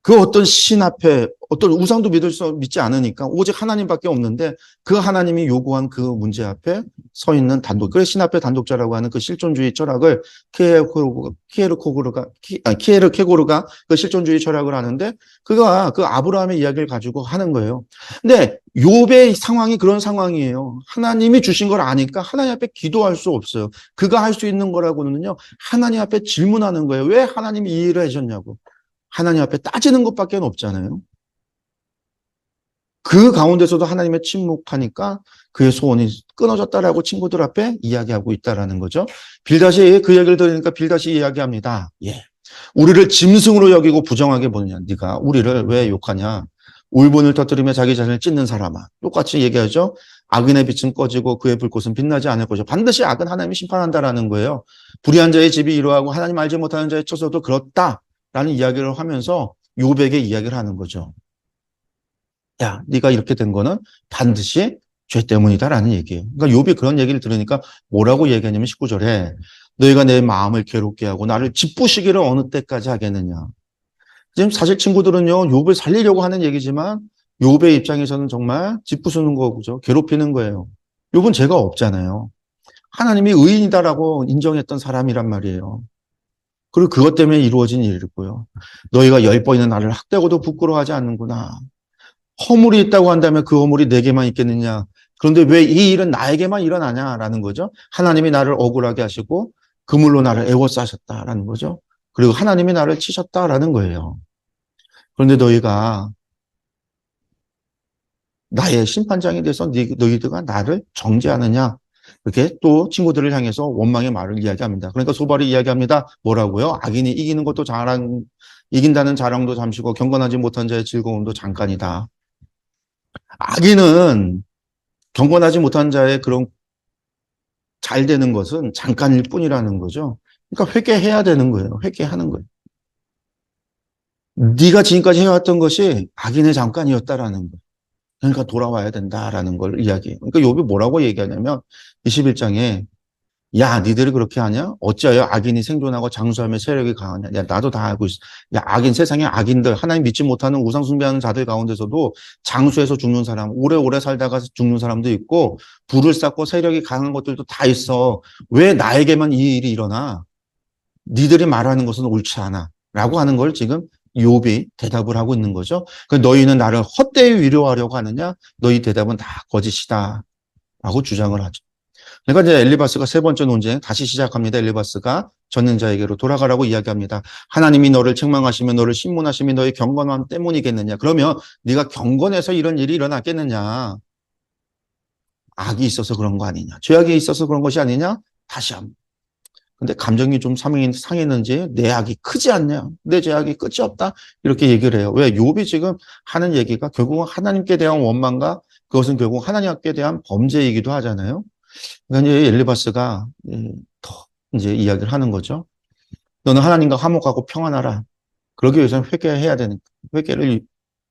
Speaker 1: 그 어떤 신 앞에 어떤 우상도 믿지 않으니까 오직 하나님밖에 없는데 그 하나님이 요구한 그 문제 앞에 서 있는 단독. 그래서 신 앞에 단독자라고 하는 그 실존주의 철학을 키에르케고르가 그 실존주의 철학을 하는데 그가 그 아브라함의 이야기를 가지고 하는 거예요. 근데 욥의 상황이 그런 상황이에요. 하나님이 주신 걸 아니까 하나님 앞에 기도할 수 없어요. 그가 할 수 있는 거라고는요, 하나님 앞에 질문하는 거예요. 왜 하나님이 이 일을 하셨냐고. 하나님 앞에 따지는 것밖에 없잖아요. 그 가운데서도 하나님의 침묵하니까 그의 소원이 끊어졌다라고 친구들 앞에 이야기하고 있다라는 거죠. 빌닷이 그 얘기를 들으니까 빌닷이 이야기합니다. 예. 우리를 짐승으로 여기고 부정하게 보느냐. 네가 우리를 왜 욕하냐. 울분을 터뜨리며 자기 자신을 찢는 사람아. 똑같이 얘기하죠. 악인의 빛은 꺼지고 그의 불꽃은 빛나지 않을 것이요. 반드시 악은 하나님이 심판한다라는 거예요. 불의한 자의 집이 이러하고 하나님 알지 못하는 자의 처소도 그렇다. 라는 이야기를 하면서 욥에게 이야기를 하는 거죠. 야, 네가 이렇게 된 거는 반드시 죄 때문이다라는 얘기예요. 그러니까 욥이 그런 얘기를 들으니까 뭐라고 얘기하냐면 19절에 너희가 내 마음을 괴롭게 하고 나를 짓부시기를 어느 때까지 하겠느냐. 지금 사실 친구들은요, 욥을 살리려고 하는 얘기지만 욥의 입장에서는 정말 짓부수는 거죠. 괴롭히는 거예요. 욥은 죄가 없잖아요. 하나님이 의인이다라고 인정했던 사람이란 말이에요. 그리고 그것 때문에 이루어진 일이고요. 너희가 10번이나 나를 학대하고도 부끄러워하지 않는구나. 허물이 있다고 한다면 그 허물이 내게만 있겠느냐. 그런데 왜 이 일은 나에게만 일어나냐라는 거죠. 하나님이 나를 억울하게 하시고 그물로 나를 애워싸셨다라는 거죠. 그리고 하나님이 나를 치셨다라는 거예요. 그런데 너희가 나의 심판장이 돼서 너희들가 나를 정죄하느냐. 이렇게 또 친구들을 향해서 원망의 말을 이야기합니다. 그러니까 소발이 이야기합니다. 뭐라고요? 악인이 이기는 것도 이긴다는 자랑도 잠시고 경건하지 못한 자의 즐거움도 잠깐이다. 악인은 경건하지 못한 자의 그런 잘 되는 것은 잠깐일 뿐이라는 거죠. 그러니까 회개해야 되는 거예요. 회개하는 거예요. 네가 지금까지 해왔던 것이 악인의 잠깐이었다라는 거예요. 그러니까 돌아와야 된다라는 걸 이야기해요. 그러니까 욥이 뭐라고 얘기하냐면 21장에 야, 니들이 그렇게 하냐? 어찌하여 악인이 생존하고 장수하며 세력이 강하냐? 야, 나도 다 알고 있어. 야, 세상에 악인들, 하나님 믿지 못하는 우상 숭배하는 자들 가운데서도 장수해서 죽는 사람, 오래오래 살다가 죽는 사람도 있고, 부를 쌓고 세력이 강한 것들도 다 있어. 왜 나에게만 이 일이 일어나? 니들이 말하는 것은 옳지 않아. 라고 하는 걸 지금 욥이 대답을 하고 있는 거죠. 너희는 나를 헛되이 위로하려고 하느냐? 너희 대답은 다 거짓이다. 라고 주장을 하죠. 그러니까 이제 엘리바스가 세 번째 논쟁 다시 시작합니다. 엘리바스가 졌는 자에게로 돌아가라고 이야기합니다. 하나님이 너를 책망하시면 너를 신문하시면 너의 경건함 때문이겠느냐. 그러면 네가 경건해서 이런 일이 일어났겠느냐. 악이 있어서 그런 거 아니냐. 죄악이 있어서 그런 것이 아니냐. 다시 한번. 근데 감정이 좀 상했는지 내 악이 크지 않냐. 내 죄악이 끝이 없다. 이렇게 얘기를 해요. 왜? 욥이 지금 하는 얘기가 결국은 하나님께 대한 원망과 그것은 결국 하나님께 대한 범죄이기도 하잖아요. 그러니까 이제 엘리바스가 더 이제 이야기를 하는 거죠. 너는 하나님과 화목하고 평안하라. 그러기 위해서는 회개해야 되는, 회개를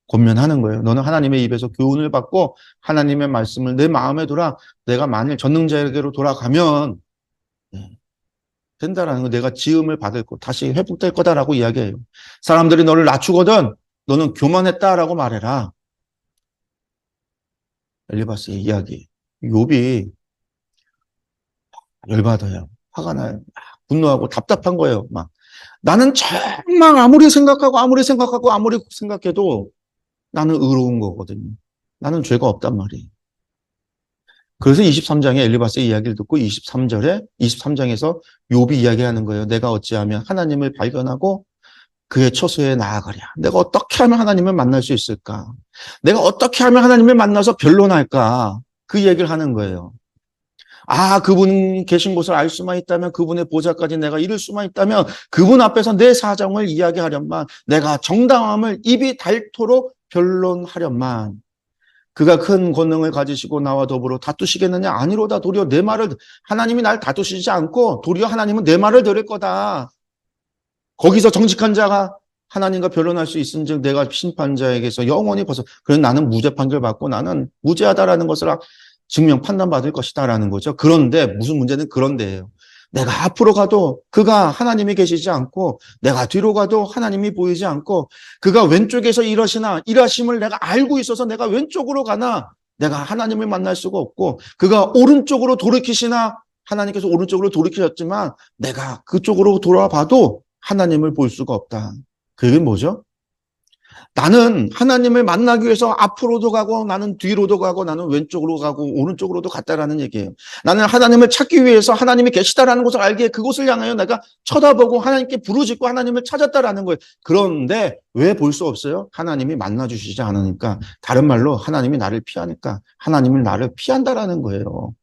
Speaker 1: 권면하는 거예요. 너는 하나님의 입에서 교훈을 받고 하나님의 말씀을 내 마음에 두라. 내가 만일 전능자에게로 돌아가면 된다라는 거, 내가 지음을 받을 거, 다시 회복될 거다라고 이야기해요. 사람들이 너를 낮추거든 너는 교만했다라고 말해라. 엘리바스의 이야기. 욥이 열받아요. 화가 나요. 분노하고 답답한 거예요. 막 나는 정말 아무리 생각해도 나는 의로운 거거든요. 나는 죄가 없단 말이에요. 그래서 23장에 엘리바스의 이야기를 듣고 23장에서 욥이 이야기하는 거예요. 내가 어찌하면 하나님을 발견하고 그의 처소에 나아가랴. 내가 어떻게 하면 하나님을 만날 수 있을까? 내가 어떻게 하면 하나님을 만나서 변론할까? 그 얘기를 하는 거예요. 아, 그분 계신 곳을 알 수만 있다면, 그분의 보좌까지 내가 이룰 수만 있다면, 그분 앞에서 내 사정을 이야기하련만, 내가 정당함을 입이 닳도록 변론하련만, 그가 큰 권능을 가지시고 나와 더불어 다투시겠느냐? 아니로다. 도리어 내 말을, 하나님이 날 다투시지 않고, 도리어 하나님은 내 말을 들을 거다. 거기서 정직한 자가 하나님과 변론할 수 있은즉 내가 심판자에게서 영원히 벗어. 그래서 나는 무죄 판결 받고 나는 무죄하다라는 것을 증명 판단받을 것이다라는 거죠. 그런데 무슨 문제는 그런데예요. 내가 앞으로 가도 그가 하나님이 계시지 않고 내가 뒤로 가도 하나님이 보이지 않고 그가 왼쪽에서 일하심을 내가 알고 있어서 내가 왼쪽으로 가나 내가 하나님을 만날 수가 없고 그가 오른쪽으로 돌이키시나 하나님께서 오른쪽으로 돌이키셨지만 내가 그쪽으로 돌아봐도 하나님을 볼 수가 없다. 그게 뭐죠? 나는 하나님을 만나기 위해서 앞으로도 가고 나는 뒤로도 가고 나는 왼쪽으로 가고 오른쪽으로도 갔다라는 얘기예요. 나는 하나님을 찾기 위해서 하나님이 계시다라는 것을 알기에 그곳을 향하여 내가 쳐다보고 하나님께 부르짖고 하나님을 찾았다라는 거예요. 그런데 왜 볼 수 없어요? 하나님이 만나주시지 않으니까. 다른 말로 하나님이 나를 피하니까 하나님을 나를 피한다라는 거예요.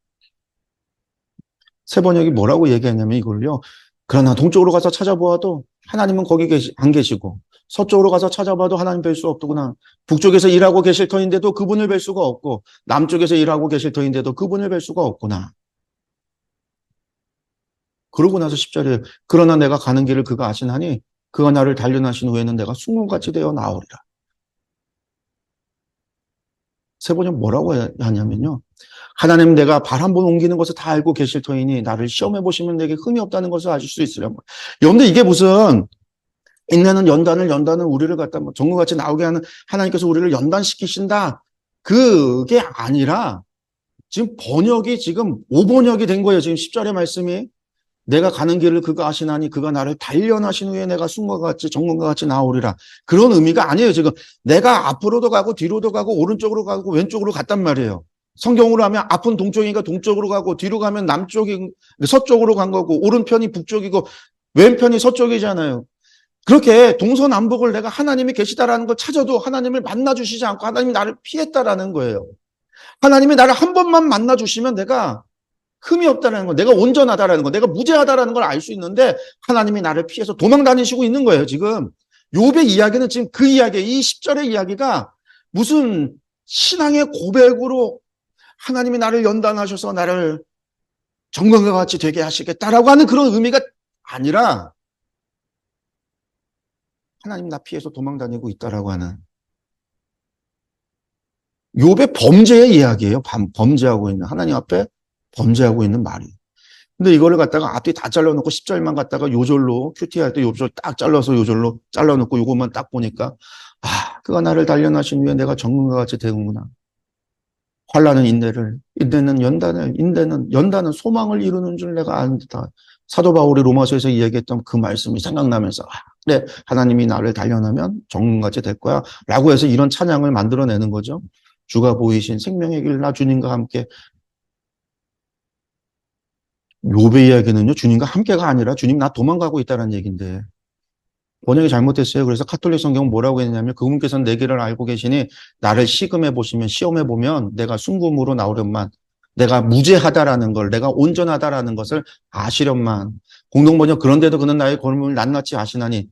Speaker 1: 세 번역이 뭐라고 얘기했냐면 이걸요. 그러나 동쪽으로 가서 찾아보아도 하나님은 거기 안 계시고 서쪽으로 가서 찾아봐도 하나님 뵐 수 없더구나. 북쪽에서 일하고 계실 터인데도 그분을 뵐 수가 없고 남쪽에서 일하고 계실 터인데도 그분을 뵐 수가 없구나. 그러고 나서 10절에 그러나 내가 가는 길을 그가 아시나니 그가 나를 단련하신 후에는 내가 숭문같이 되어 나오리라. 세 번역 뭐라고 하냐면요. 하나님 내가 발 한 번 옮기는 것을 다 알고 계실 터이니 나를 시험해 보시면 내게 흠이 없다는 것을 아실 수 있으려고. 여러분들 이게 무슨 인내는 연단을 우리를 갖다 뭐 정금같이 나오게 하는 하나님께서 우리를 연단시키신다. 그게 아니라 지금 번역이 지금 5번역이 된 거예요. 지금 10절의 말씀이 내가 가는 길을 그가 아시나니 그가 나를 단련하신 후에 내가 순과 같이 정금과 같이 나오리라. 그런 의미가 아니에요. 지금 내가 앞으로도 가고 뒤로도 가고 오른쪽으로 가고 왼쪽으로 갔단 말이에요. 성경으로 하면 앞은 동쪽이니까 동쪽으로 가고 뒤로 가면 남쪽이 서쪽으로 간 거고 오른편이 북쪽이고 왼편이 서쪽이잖아요. 그렇게 동서남북을 내가 하나님이 계시다라는 걸 찾아도 하나님을 만나주시지 않고 하나님이 나를 피했다라는 거예요. 하나님이 나를 한 번만 만나주시면 내가 흠이 없다라는 거, 내가 온전하다라는 거, 내가 무죄하다라는 걸 알 수 있는데 하나님이 나를 피해서 도망 다니시고 있는 거예요. 지금 욥의 이야기는 지금 그 이야기, 이 10절의 이야기가 무슨 신앙의 고백으로 하나님이 나를 연단하셔서 나를 정금과 같이 되게 하시겠다라고 하는 그런 의미가 아니라 하나님 나 피해서 도망 다니고 있다라고 하는 욥의 범죄의 이야기예요. 범죄하고 있는 하나님 앞에 범죄하고 있는 말이에요. 근데 이거를 갖다가 앞뒤 다 잘라놓고 10절만 갖다가 요절로 큐티할 때 요절 딱 잘라서 요절로 잘라놓고 요것만 딱 보니까 아, 그가 나를 단련하신 후에 내가 정금과 같이 되는구나. 환난은 인내를, 인내는 연단을, 연단은 소망을 이루는 줄 내가 아는 듯하다. 사도 바울이 로마서에서 이야기했던 그 말씀이 생각나면서 아, 그래 하나님이 나를 단련하면 정금같이 될 거야 라고 해서 이런 찬양을 만들어내는 거죠. 주가 보이신 생명의 길 나 주님과 함께. 욥의 이야기는요 주님과 함께가 아니라 주님 나 도망가고 있다는 얘기인데 번역이 잘못됐어요. 그래서 카톨릭 성경은 뭐라고 했냐면 그분께서는 내 길을 알고 계시니 나를 시험해 보면 내가 순금으로 나오련만 내가 무죄하다라는 걸 내가 온전하다라는 것을 아시련만. 공동번역 그런데도 그는 나의 걸음을 낱낱이 아시나니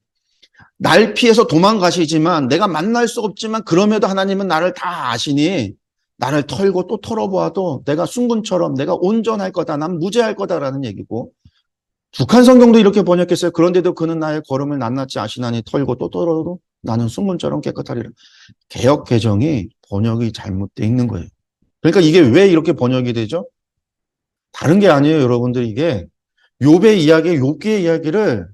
Speaker 1: 날 피해서 도망가시지만 내가 만날 수 없지만 그럼에도 하나님은 나를 다 아시니 나를 털고 또 털어보아도 내가 순금처럼 내가 온전할 거다. 난 무죄할 거다라는 얘기고 북한 성경도 이렇게 번역했어요. 그런데도 그는 나의 걸음을 낱낱이 아시나니 털고 또 털어도 나는 순금처럼 깨끗하리라. 개역 개정이 번역이 잘못되어 있는 거예요. 그러니까 이게 왜 이렇게 번역이 되죠? 다른 게 아니에요. 여러분들 이게 욥의 이야기, 욥기의 이야기를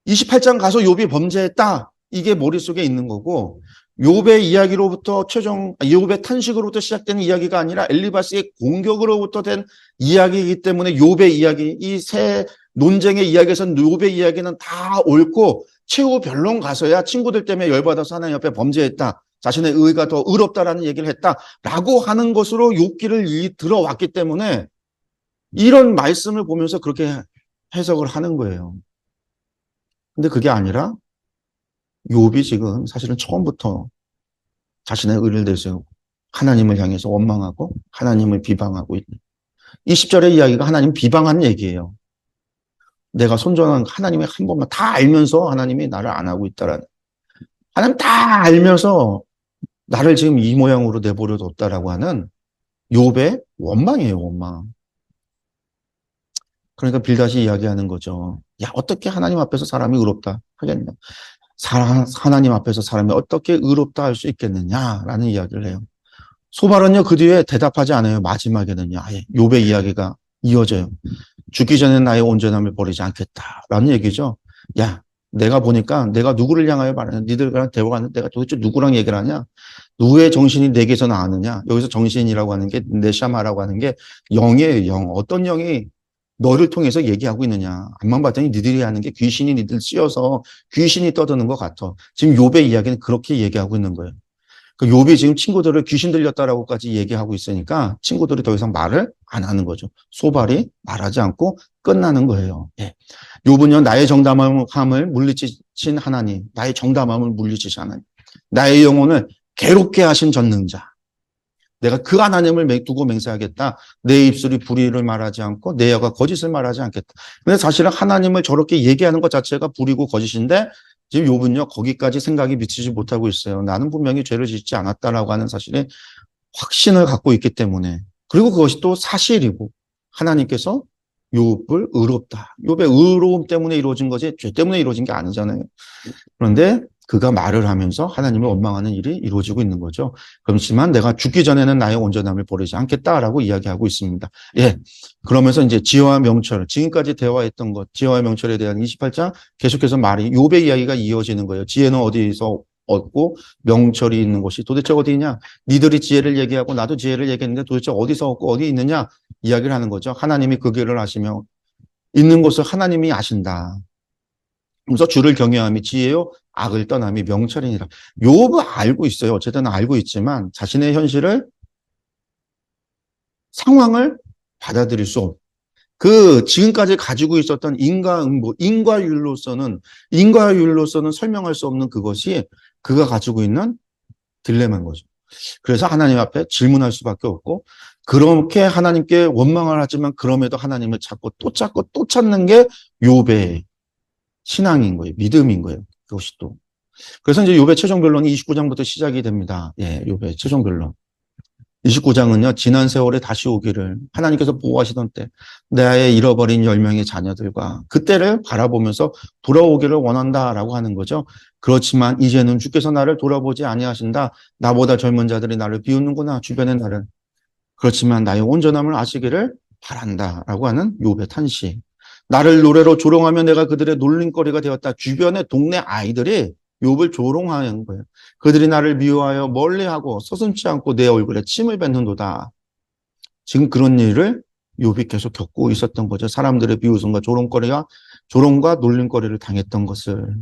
Speaker 1: 28장 가서 욥이 범죄했다. 이게 머릿속에 있는 거고 욥의 이야기로부터 욥의 탄식으로부터 시작되는 이야기가 아니라 엘리바스의 공격으로부터 된 이야기이기 때문에 욥의 이야기, 이 세 논쟁의 이야기에서는 욥의 이야기는 다 옳고 최후 변론 가서야 친구들 때문에 열받아서 하나님 앞에 범죄했다. 자신의 의가 더 의롭다라는 얘기를 했다라고 하는 것으로 욥기를 들어왔기 때문에 이런 말씀을 보면서 그렇게 해석을 하는 거예요. 근데 그게 아니라 욥이 지금 사실은 처음부터 자신의 의를 내세우고 하나님을 향해서 원망하고 하나님을 비방하고 있는 이 10절의 이야기가 하나님 비방한 얘기예요. 내가 손전한 하나님의 한 번만 다 알면서 하나님이 나를 안 하고 있다라는, 하나님 다 알면서 나를 지금 이 모양으로 내버려 뒀다라고 하는 욥의 원망이에요, 원망. 그러니까 빌닷이 이야기하는 거죠. 야, 어떻게 하나님 앞에서 사람이 의롭다 하겠냐. 하나님 앞에서 사람이 어떻게 의롭다 할 수 있겠느냐라는 이야기를 해요. 소발은요, 그 뒤에 대답하지 않아요. 마지막에는요, 아예 욥의 이야기가 이어져요. 죽기 전에 나의 온전함을 버리지 않겠다라는 얘기죠. 야, 내가 보니까 내가 누구를 향하여 말하냐. 니들과 대화하는데 내가 도대체 누구랑 얘기를 하냐. 누구의 정신이 내게서 나왔느냐. 여기서 정신이라고 하는 게 네샤마라고 하는 게 영이에요. 영. 어떤 영이 너를 통해서 얘기하고 있느냐. 앞만 봤더니 니들이 하는 게 귀신이 니들 씌어서 귀신이 떠드는 것 같아. 지금 욥의 이야기는 그렇게 얘기하고 있는 거예요. 그 욥이 지금 친구들을 귀신 들렸다라고까지 얘기하고 있으니까 친구들이 더 이상 말을 안 하는 거죠. 소발이 말하지 않고 끝나는 거예요. 예. 욥은요, 나의 정담함을 물리치신 하나님, 나의 정담함을 물리치신 하나님, 나의 영혼을 괴롭게 하신 전능자. 내가 그 하나님을 두고 맹세하겠다. 내 입술이 불의를 말하지 않고 내 혀가 거짓을 말하지 않겠다. 근데 사실은 하나님을 저렇게 얘기하는 것 자체가 불의고 거짓인데 지금 욥은요, 거기까지 생각이 미치지 못하고 있어요. 나는 분명히 죄를 짓지 않았다라고 하는 사실에 확신을 갖고 있기 때문에. 그리고 그것이 또 사실이고 하나님께서 욥을 의롭다. 욥의 의로움 때문에 이루어진 거지 죄 때문에 이루어진 게 아니잖아요. 그런데 그가 말을 하면서 하나님을 원망하는 일이 이루어지고 있는 거죠. 그렇지만 내가 죽기 전에는 나의 온전함을 버리지 않겠다라고 이야기하고 있습니다. 예. 그러면서 이제 지혜와 명철, 지금까지 대화했던 것, 지혜와 명철에 대한 28장 계속해서 말이 욥의 이야기가 이어지는 거예요. 지혜는 어디서 얻고 명철이 있는 곳이 도대체 어디 있냐? 니들이 지혜를 얘기하고 나도 지혜를 얘기했는데 도대체 어디서 얻고 어디 있느냐? 이야기를 하는 거죠. 하나님이 그 길을 아시며 있는 곳을 하나님이 아신다. 그래서 주를 경외함이 지혜요, 악을 떠남이 명철이니라. 욥은 알고 있어요. 어쨌든 알고 있지만 자신의 현실을, 상황을 받아들일 수 없고, 그 지금까지 가지고 있었던 인과율로서는 설명할 수 없는 그것이 그가 가지고 있는 딜레마인 거죠. 그래서 하나님 앞에 질문할 수밖에 없고, 그렇게 하나님께 원망을 하지만 그럼에도 하나님을 찾고 또 찾는 게 욥의 신앙인 거예요. 믿음인 거예요. 그것이 또. 그래서 이제 욥의 최종 변론이 29장부터 시작이 됩니다. 예, 욥의 최종 변론. 29장은요, 지난 세월에 다시 오기를 하나님께서 보호하시던 때, 나의 잃어버린 10명의 자녀들과 그때를 바라보면서 돌아오기를 원한다라고 하는 거죠. 그렇지만 이제는 주께서 나를 돌아보지 아니하신다. 나보다 젊은 자들이 나를 비웃는구나. 주변의 나를. 그렇지만 나의 온전함을 아시기를 바란다라고 하는 욥의 탄식. 나를 노래로 조롱하며 내가 그들의 놀림거리가 되었다. 주변의 동네 아이들이 욥을 조롱하는 거예요. 그들이 나를 미워하여 멀리하고 서슴지 않고 내 얼굴에 침을 뱉는도다. 지금 그런 일을 욥이 계속 겪고 있었던 거죠. 사람들의 비웃음과 조롱과 놀림거리를 당했던 것을.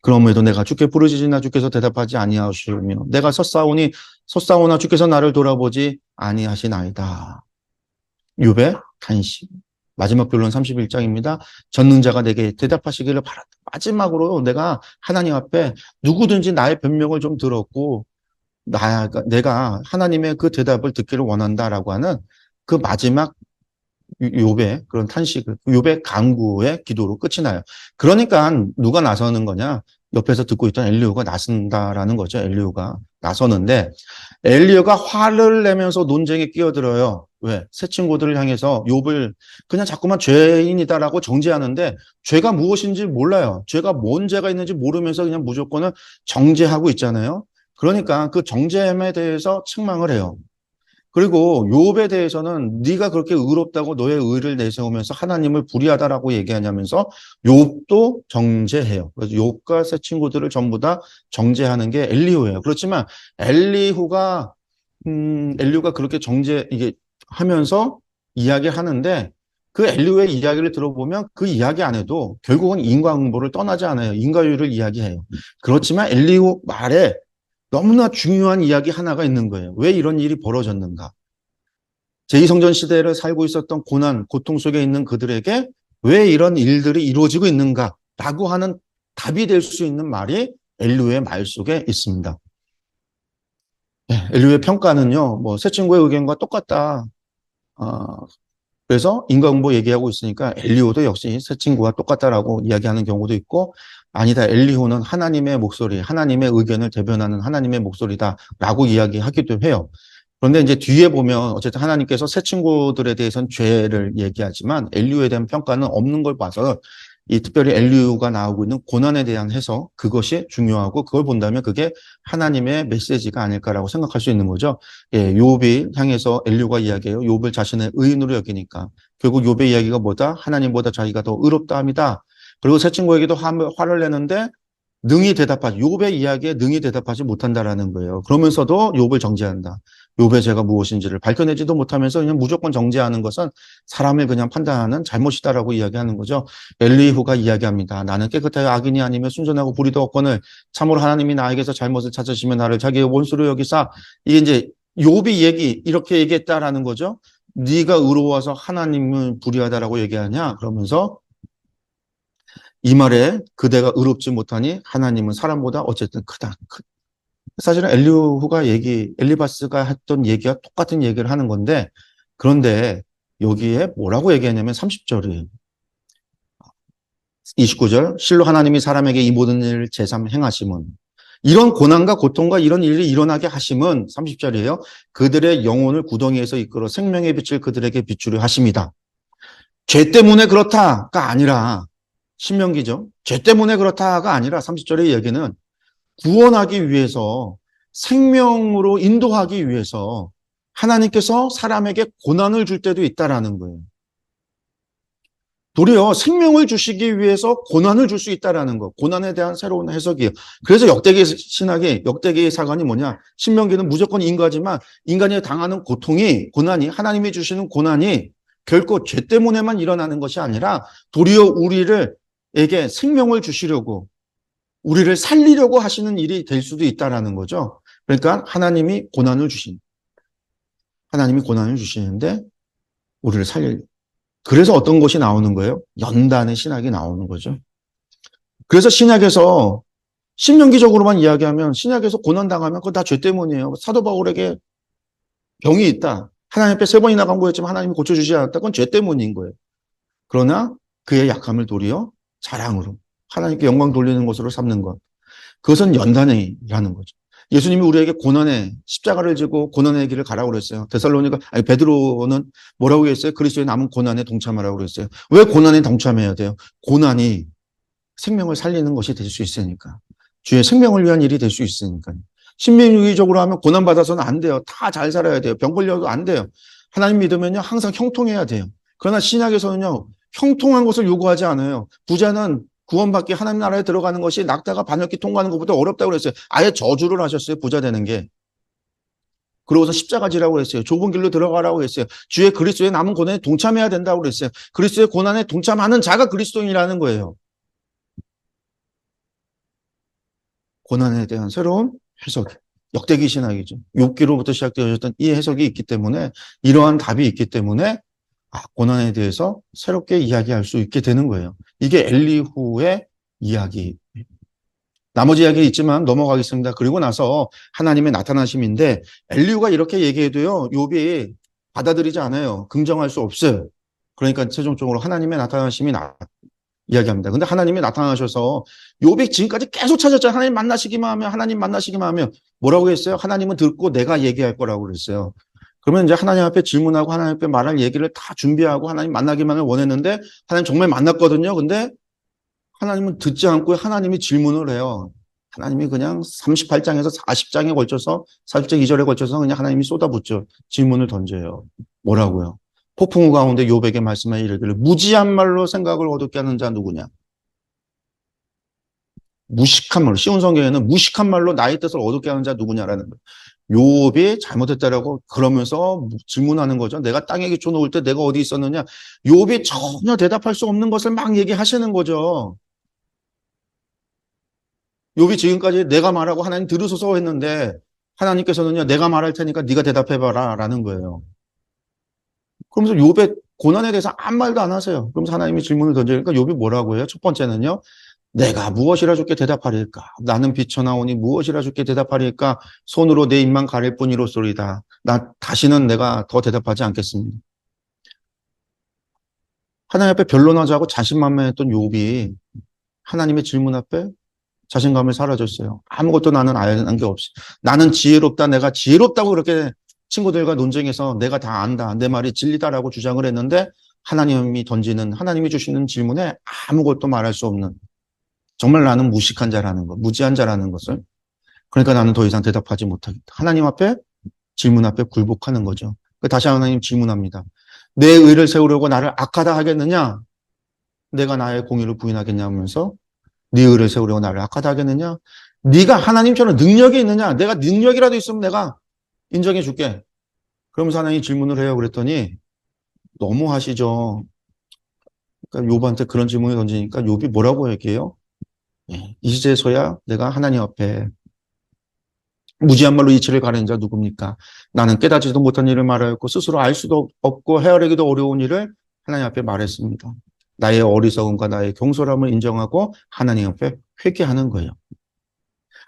Speaker 1: 그럼에도 내가 주께 부르짖으나 주께서 대답하지 아니하시며 내가 섰사오나 주께서 나를 돌아보지 아니하시나이다. 욥의 탄식. 마지막 변론 31장입니다. 전능자가 내게 대답하시기를 바란다. 마지막으로 내가 하나님 앞에 누구든지 나의 변명을 좀 들었고 내가 하나님의 그 대답을 듣기를 원한다라고 하는 그 마지막 욥의 그런 탄식을, 욥의 간구의 기도로 끝이 나요. 그러니까 누가 나서는 거냐? 옆에서 듣고 있던 엘리후가 나선다라는 거죠. 엘리후가 나서는데 엘리후가 화를 내면서 논쟁에 끼어들어요. 왜? 새 친구들을 향해서 욥을 그냥 자꾸만 죄인이다라고 정죄하는데 죄가 무엇인지 몰라요. 죄가 뭔 죄가 있는지 모르면서 그냥 무조건을 정죄하고 있잖아요. 그러니까 그 정죄함에 대해서 책망을 해요. 그리고 욥에 대해서는 네가 그렇게 의롭다고 너의 의를 내세우면서 하나님을 불의하다라고 얘기하냐면서 욥도 정죄해요. 그래서 욥과 새 친구들을 전부 다 정죄하는 게 엘리후예요. 그렇지만 엘리후가 그렇게 이게 하면서 이야기하는데 그 엘리후의 이야기를 들어보면 그 이야기 안에도 결국은 인과응보를 떠나지 않아요. 인과율을 이야기해요. 그렇지만 엘리후 말에 너무나 중요한 이야기 하나가 있는 거예요. 왜 이런 일이 벌어졌는가? 제2성전 시대를 살고 있었던 고난, 고통 속에 있는 그들에게 왜 이런 일들이 이루어지고 있는가라고 하는 답이 될 수 있는 말이 엘리후의 말 속에 있습니다. 네, 엘리후의 평가는요, 뭐 새 친구의 의견과 똑같다. 그래서 인과응보 얘기하고 있으니까 엘리후도 역시 새 친구와 똑같다라고 이야기하는 경우도 있고, 아니다, 엘리후는 하나님의 목소리, 하나님의 의견을 대변하는 하나님의 목소리다라고 이야기하기도 해요. 그런데 이제 뒤에 보면 어쨌든 하나님께서 새 친구들에 대해서는 죄를 얘기하지만 엘리후에 대한 평가는 없는 걸 봐서 이 특별히 엘리후가 나오고 있는 고난에 대한 해석, 그것이 중요하고 그걸 본다면 그게 하나님의 메시지가 아닐까라고 생각할 수 있는 거죠. 예, 욥이 향해서 엘리후가 이야기해요. 욥을 자신의 의인으로 여기니까 결국 욥의 이야기가 뭐다? 하나님보다 자기가 더 의롭다 합니다. 그리고 새 친구에게도 화를 내는데 능히 대답하지, 욥의 이야기에 능히 대답하지 못한다라는 거예요. 그러면서도 욥을 정죄한다. 욥의 죄가 무엇인지를 밝혀내지도 못하면서 그냥 무조건 정죄하는 것은 사람을 그냥 판단하는 잘못이다라고 이야기하는 거죠. 엘리후가 이야기합니다. 나는 깨끗하여 악인이 아니며 순전하고 불의도 없거늘 참으로 하나님이 나에게서 잘못을 찾으시며 나를 자기의 원수로 여기사, 이게 이제 욥이 이렇게 얘기했다라는 거죠. 네가 의로워서 하나님은 불의하다라고 얘기하냐? 그러면서 이 말에 그대가 의롭지 못하니 하나님은 사람보다 어쨌든 크다. 사실은 엘리바스가 했던 얘기와 똑같은 얘기를 하는 건데, 그런데 여기에 뭐라고 얘기하냐면 30절이에요. 29절, 실로 하나님이 사람에게 이 모든 일을 제삼 행하심은, 이런 고난과 고통과 이런 일이 일어나게 하심은 30절이에요. 그들의 영혼을 구덩이에서 이끌어 생명의 빛을 그들에게 비추려 하심이다. 죄 때문에 그렇다가 아니라, 신명기죠. 죄 때문에 그렇다가 아니라 30절의 얘기는 구원하기 위해서, 생명으로 인도하기 위해서 하나님께서 사람에게 고난을 줄 때도 있다라는 거예요. 도리어 생명을 주시기 위해서 고난을 줄 수 있다라는 거. 고난에 대한 새로운 해석이에요. 그래서 역대기의 사관이 뭐냐? 신명기는 무조건 인과지만 인간이 당하는 고난이, 하나님이 주시는 고난이 결코 죄 때문에만 일어나는 것이 아니라 도리어 우리에게 생명을 주시려고, 우리를 살리려고 하시는 일이 될 수도 있다라는 거죠. 그러니까 하나님이 고난을 주시는데 우리를 그래서 어떤 것이 나오는 거예요? 연단의 신학이 나오는 거죠. 그래서 신약에서 신명기적으로만 이야기하면, 신약에서 고난당하면 그거 다 죄 때문이에요. 사도 바울에게 병이 있다. 하나님 앞에 3번이나 간구했지만 하나님이 고쳐주지 않았다. 그건 죄 때문인 거예요. 그러나 그의 약함을 도리어 자랑으로, 하나님께 영광 돌리는 것으로 삼는 것. 그것은 연단이라는 거죠. 예수님이 우리에게 고난의 십자가를 지고 고난의 길을 가라고 그랬어요. 베드로는 뭐라고 했어요? 그리스도의 남은 고난에 동참하라고 그랬어요. 왜 고난에 동참해야 돼요? 고난이 생명을 살리는 것이 될 수 있으니까. 주의 생명을 위한 일이 될 수 있으니까요. 신명유기적으로 하면 고난받아서는 안 돼요. 다 잘 살아야 돼요. 병 걸려도 안 돼요. 하나님 믿으면요, 항상 형통해야 돼요. 그러나 신약에서는요, 형통한 것을 요구하지 않아요. 부자는 구원받기, 하나님 나라에 들어가는 것이 낙타가 반역기 통과하는 것보다 어렵다고 그랬어요. 아예 저주를 하셨어요. 부자 되는 게. 그러고서 십자가 지라고 그랬어요. 좁은 길로 들어가라고 했어요. 주의 그리스도의 남은 고난에 동참해야 된다고 그랬어요. 그리스도의 고난에 동참하는 자가 그리스도인이라는 거예요. 고난에 대한 새로운 해석, 역대기 신학이죠. 욥기로부터 시작되어졌던 이 해석이 있기 때문에, 이러한 답이 있기 때문에 고난에 대해서 새롭게 이야기할 수 있게 되는 거예요. 이게 엘리후의 이야기. 나머지 이야기 있지만 넘어가겠습니다. 그리고 나서 하나님의 나타나심인데, 엘리후가 이렇게 얘기해도요, 욥이 받아들이지 않아요. 긍정할 수 없어요. 그러니까 최종적으로 하나님의 나타나심이 이야기합니다. 근데 하나님이 나타나셔서 욥이 지금까지 계속 찾았잖아요. 하나님 만나시기만 하면 뭐라고 했어요? 하나님은 듣고 내가 얘기할 거라고 그랬어요. 그러면 이제 하나님 앞에 질문하고 하나님 앞에 말할 얘기를 다 준비하고 하나님 만나기만을 원했는데, 하나님 정말 만났거든요. 근데 하나님은 듣지 않고 하나님이 질문을 해요. 하나님이 그냥 38장에서 40장에 걸쳐서, 40장 2절에 걸쳐서 그냥 하나님이 쏟아붓죠. 질문을 던져요. 뭐라고요? 폭풍우 가운데 욥에게 말씀하여 이르기를 무지한 말로 생각을 어둡게 하는 자 누구냐? 무식한 말로, 쉬운 성경에는 무식한 말로 나의 뜻을 어둡게 하는 자 누구냐라는 거예요. 욥이 잘못했다라고 그러면서 질문하는 거죠. 내가 땅에 기초 놓을 때 내가 어디 있었느냐? 욥이 전혀 대답할 수 없는 것을 막 얘기하시는 거죠. 욥이 지금까지 내가 말하고 하나님 들으소서 했는데 하나님께서는요, 내가 말할 테니까 네가 대답해봐라 라는 거예요. 그러면서 욥의 고난에 대해서 아무 말도 안 하세요. 그러면서 하나님이 질문을 던지니까 욥이 뭐라고 해요? 첫 번째는요, 내가 무엇이라 주께 대답하리까? 나는 비쳐나오니 무엇이라 주께 대답하리까? 손으로 내 입만 가릴 뿐이로소리다. 나 다시는 내가 더 대답하지 않겠습니다. 하나님 앞에 변론하자고 자신만만했던 욥이 하나님의 질문 앞에 자신감을 사라졌어요. 아무것도 나는 아는 게 없이. 나는 지혜롭다. 내가 지혜롭다고 그렇게 친구들과 논쟁해서 내가 다 안다. 내 말이 진리다라고 주장을 했는데 하나님이 주시는 질문에 아무것도 말할 수 없는, 정말 나는 무식한 자라는 것, 무지한 자라는 것을. 그러니까 나는 더 이상 대답하지 못하겠다. 하나님 앞에, 질문 앞에 굴복하는 거죠. 다시 하나님 질문합니다. 내 의를 세우려고 나를 악하다 하겠느냐? 내가 나의 공의를 부인하겠냐 하면서 네 의를 세우려고 나를 악하다 하겠느냐? 네가 하나님처럼 능력이 있느냐? 내가 능력이라도 있으면 내가 인정해 줄게. 그러면서 하나님이 질문을 해요. 그랬더니 너무 하시죠. 그러니까 욥한테 그런 질문을 던지니까 욥이 뭐라고 얘기해요? 이제서야 내가 하나님 앞에 무지한 말로 이치를 가리는 자 누굽니까? 나는 깨닫지도 못한 일을 말하였고 스스로 알 수도 없고 헤아리기도 어려운 일을 하나님 앞에 말했습니다. 나의 어리석음과 나의 경솔함을 인정하고 하나님 앞에 회개하는 거예요.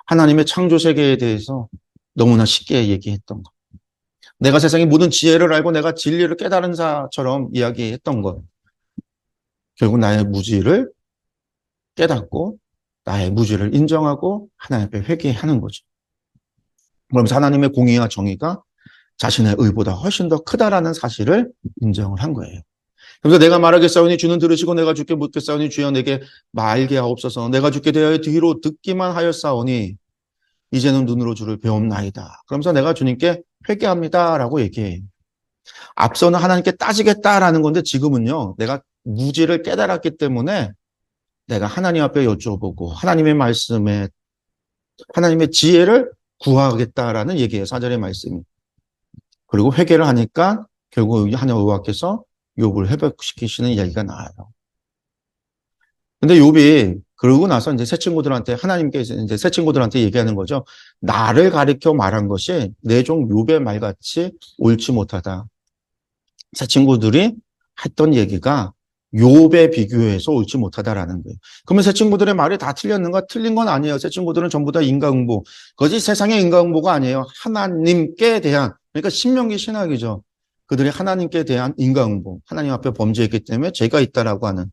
Speaker 1: 하나님의 창조 세계에 대해서 너무나 쉽게 얘기했던 것. 내가 세상의 모든 지혜를 알고 내가 진리를 깨달은 자처럼 이야기했던 것. 결국 나의 무지를 깨닫고 나의 무지를 인정하고 하나님 앞에 회개하는 거죠. 그러면서 하나님의 공의와 정의가 자신의 의보다 훨씬 더 크다라는 사실을 인정을 한 거예요. 그래서 내가 말하겠사오니 주는 들으시고 내가 주께 묻겠사오니 주여 내게 말게 하옵소서. 내가 주께 대하여 뒤로 듣기만 하였사오니 이제는 눈으로 주를 배움나이다. 그러면서 내가 주님께 회개합니다라고 얘기해요. 앞서는 하나님께 따지겠다라는 건데 지금은요, 내가 무지를 깨달았기 때문에 내가 하나님 앞에 여쭤보고 하나님의 말씀에 하나님의 지혜를 구하겠다라는 얘기예요. 4절의 말씀이. 그리고 회개를 하니까 결국 하나님 여호와께서 욥을 회복시키시는 이야기가 나와요. 근데 욥이 그러고 나서 이제 새 친구들한테 하나님께서 이제 새 친구들한테 얘기하는 거죠. 나를 가리켜 말한 것이 내 종 욥의 말같이 옳지 못하다. 새 친구들이 했던 얘기가 욥에 비교해서 옳지 못하다라는 거예요. 그러면 새 친구들의 말이 다 틀렸는가? 틀린 건 아니에요. 새 친구들은 전부 다 인과응보. 그것이 세상의 인과응보가 아니에요. 하나님께 대한, 그러니까 신명기 신학이죠. 그들이 하나님께 대한 인과응보. 하나님 앞에 범죄했기 때문에 죄가 있다라고 하는.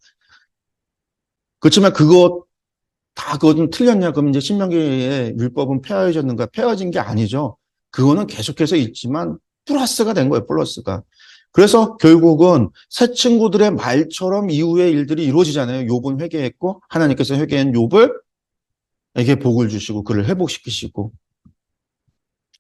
Speaker 1: 그렇지만 그것은 틀렸냐? 그러면 이제 신명기의 율법은 폐하해졌는가? 폐하진 게 아니죠. 그거는 계속해서 있지만 플러스가 된 거예요. 플러스가. 그래서 결국은 새 친구들의 말처럼 이후의 일들이 이루어지잖아요. 욥은 회개했고 하나님께서 회개한 욥을에게 복을 주시고 그를 회복시키시고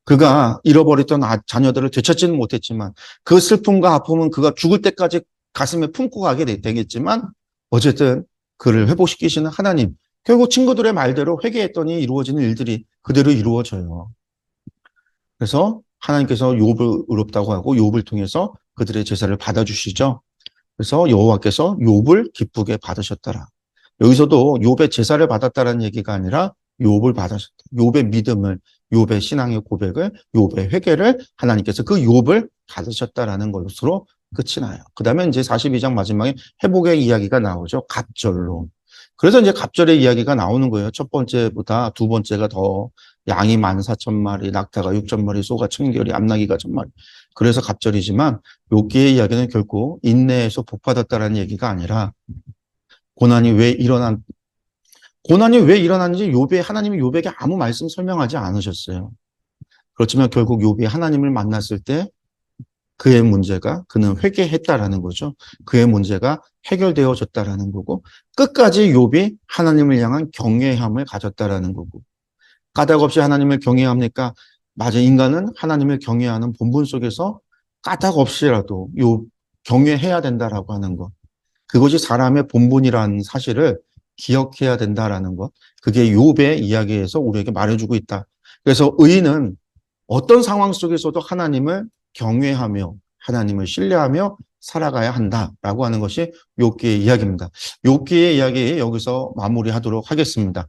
Speaker 1: 그가 잃어버렸던 자녀들을 되찾지는 못했지만 그 슬픔과 아픔은 그가 죽을 때까지 가슴에 품고 가게 되겠지만 어쨌든 그를 회복시키시는 하나님, 결국 친구들의 말대로 회개했더니 이루어지는 일들이 그대로 이루어져요. 그래서 하나님께서 욥을 의롭다고 하고 욥을 통해서 그들의 제사를 받아주시죠. 그래서 여호와께서 욥을 기쁘게 받으셨더라. 여기서도 욥의 제사를 받았다는 얘기가 아니라 욥을 받으셨다. 욥의 믿음을, 욥의 신앙의 고백을, 욥의 회개를 하나님께서 그 욥을 받으셨다라는 것으로 끝이 나요. 그 다음에 이제 42장 마지막에 회복의 이야기가 나오죠. 갑절로. 그래서 이제 갑절의 이야기가 나오는 거예요. 첫 번째보다 두 번째가 더 양이 14,000마리, 낙타가 6,000마리, 소가 1,000결이, 암나귀가 1,000마리. 그래서 갑절이지만 여기의 이야기는 결국 인내에서 복받았다라는 얘기가 아니라 고난이 왜 일어났는지 하나님이 욥에게 아무 말씀 설명하지 않으셨어요. 그렇지만 결국 욥이 하나님을 만났을 때 그는 회개했다라는 거죠. 그의 문제가 해결되어졌다라는 거고 끝까지 욥이 하나님을 향한 경외함을 가졌다라는 거고 까닭 없이 하나님을 경외합니까? 맞아, 인간은 하나님을 경외하는 본분 속에서 까닭 없이라도 경외해야 된다라고 하는 것. 그것이 사람의 본분이라는 사실을 기억해야 된다라는 것. 그게 욥의 이야기에서 우리에게 말해주고 있다. 그래서 의인은 어떤 상황 속에서도 하나님을 경외하며 하나님을 신뢰하며 살아가야 한다라고 하는 것이 욥기의 이야기입니다. 욥기의 이야기 여기서 마무리하도록 하겠습니다.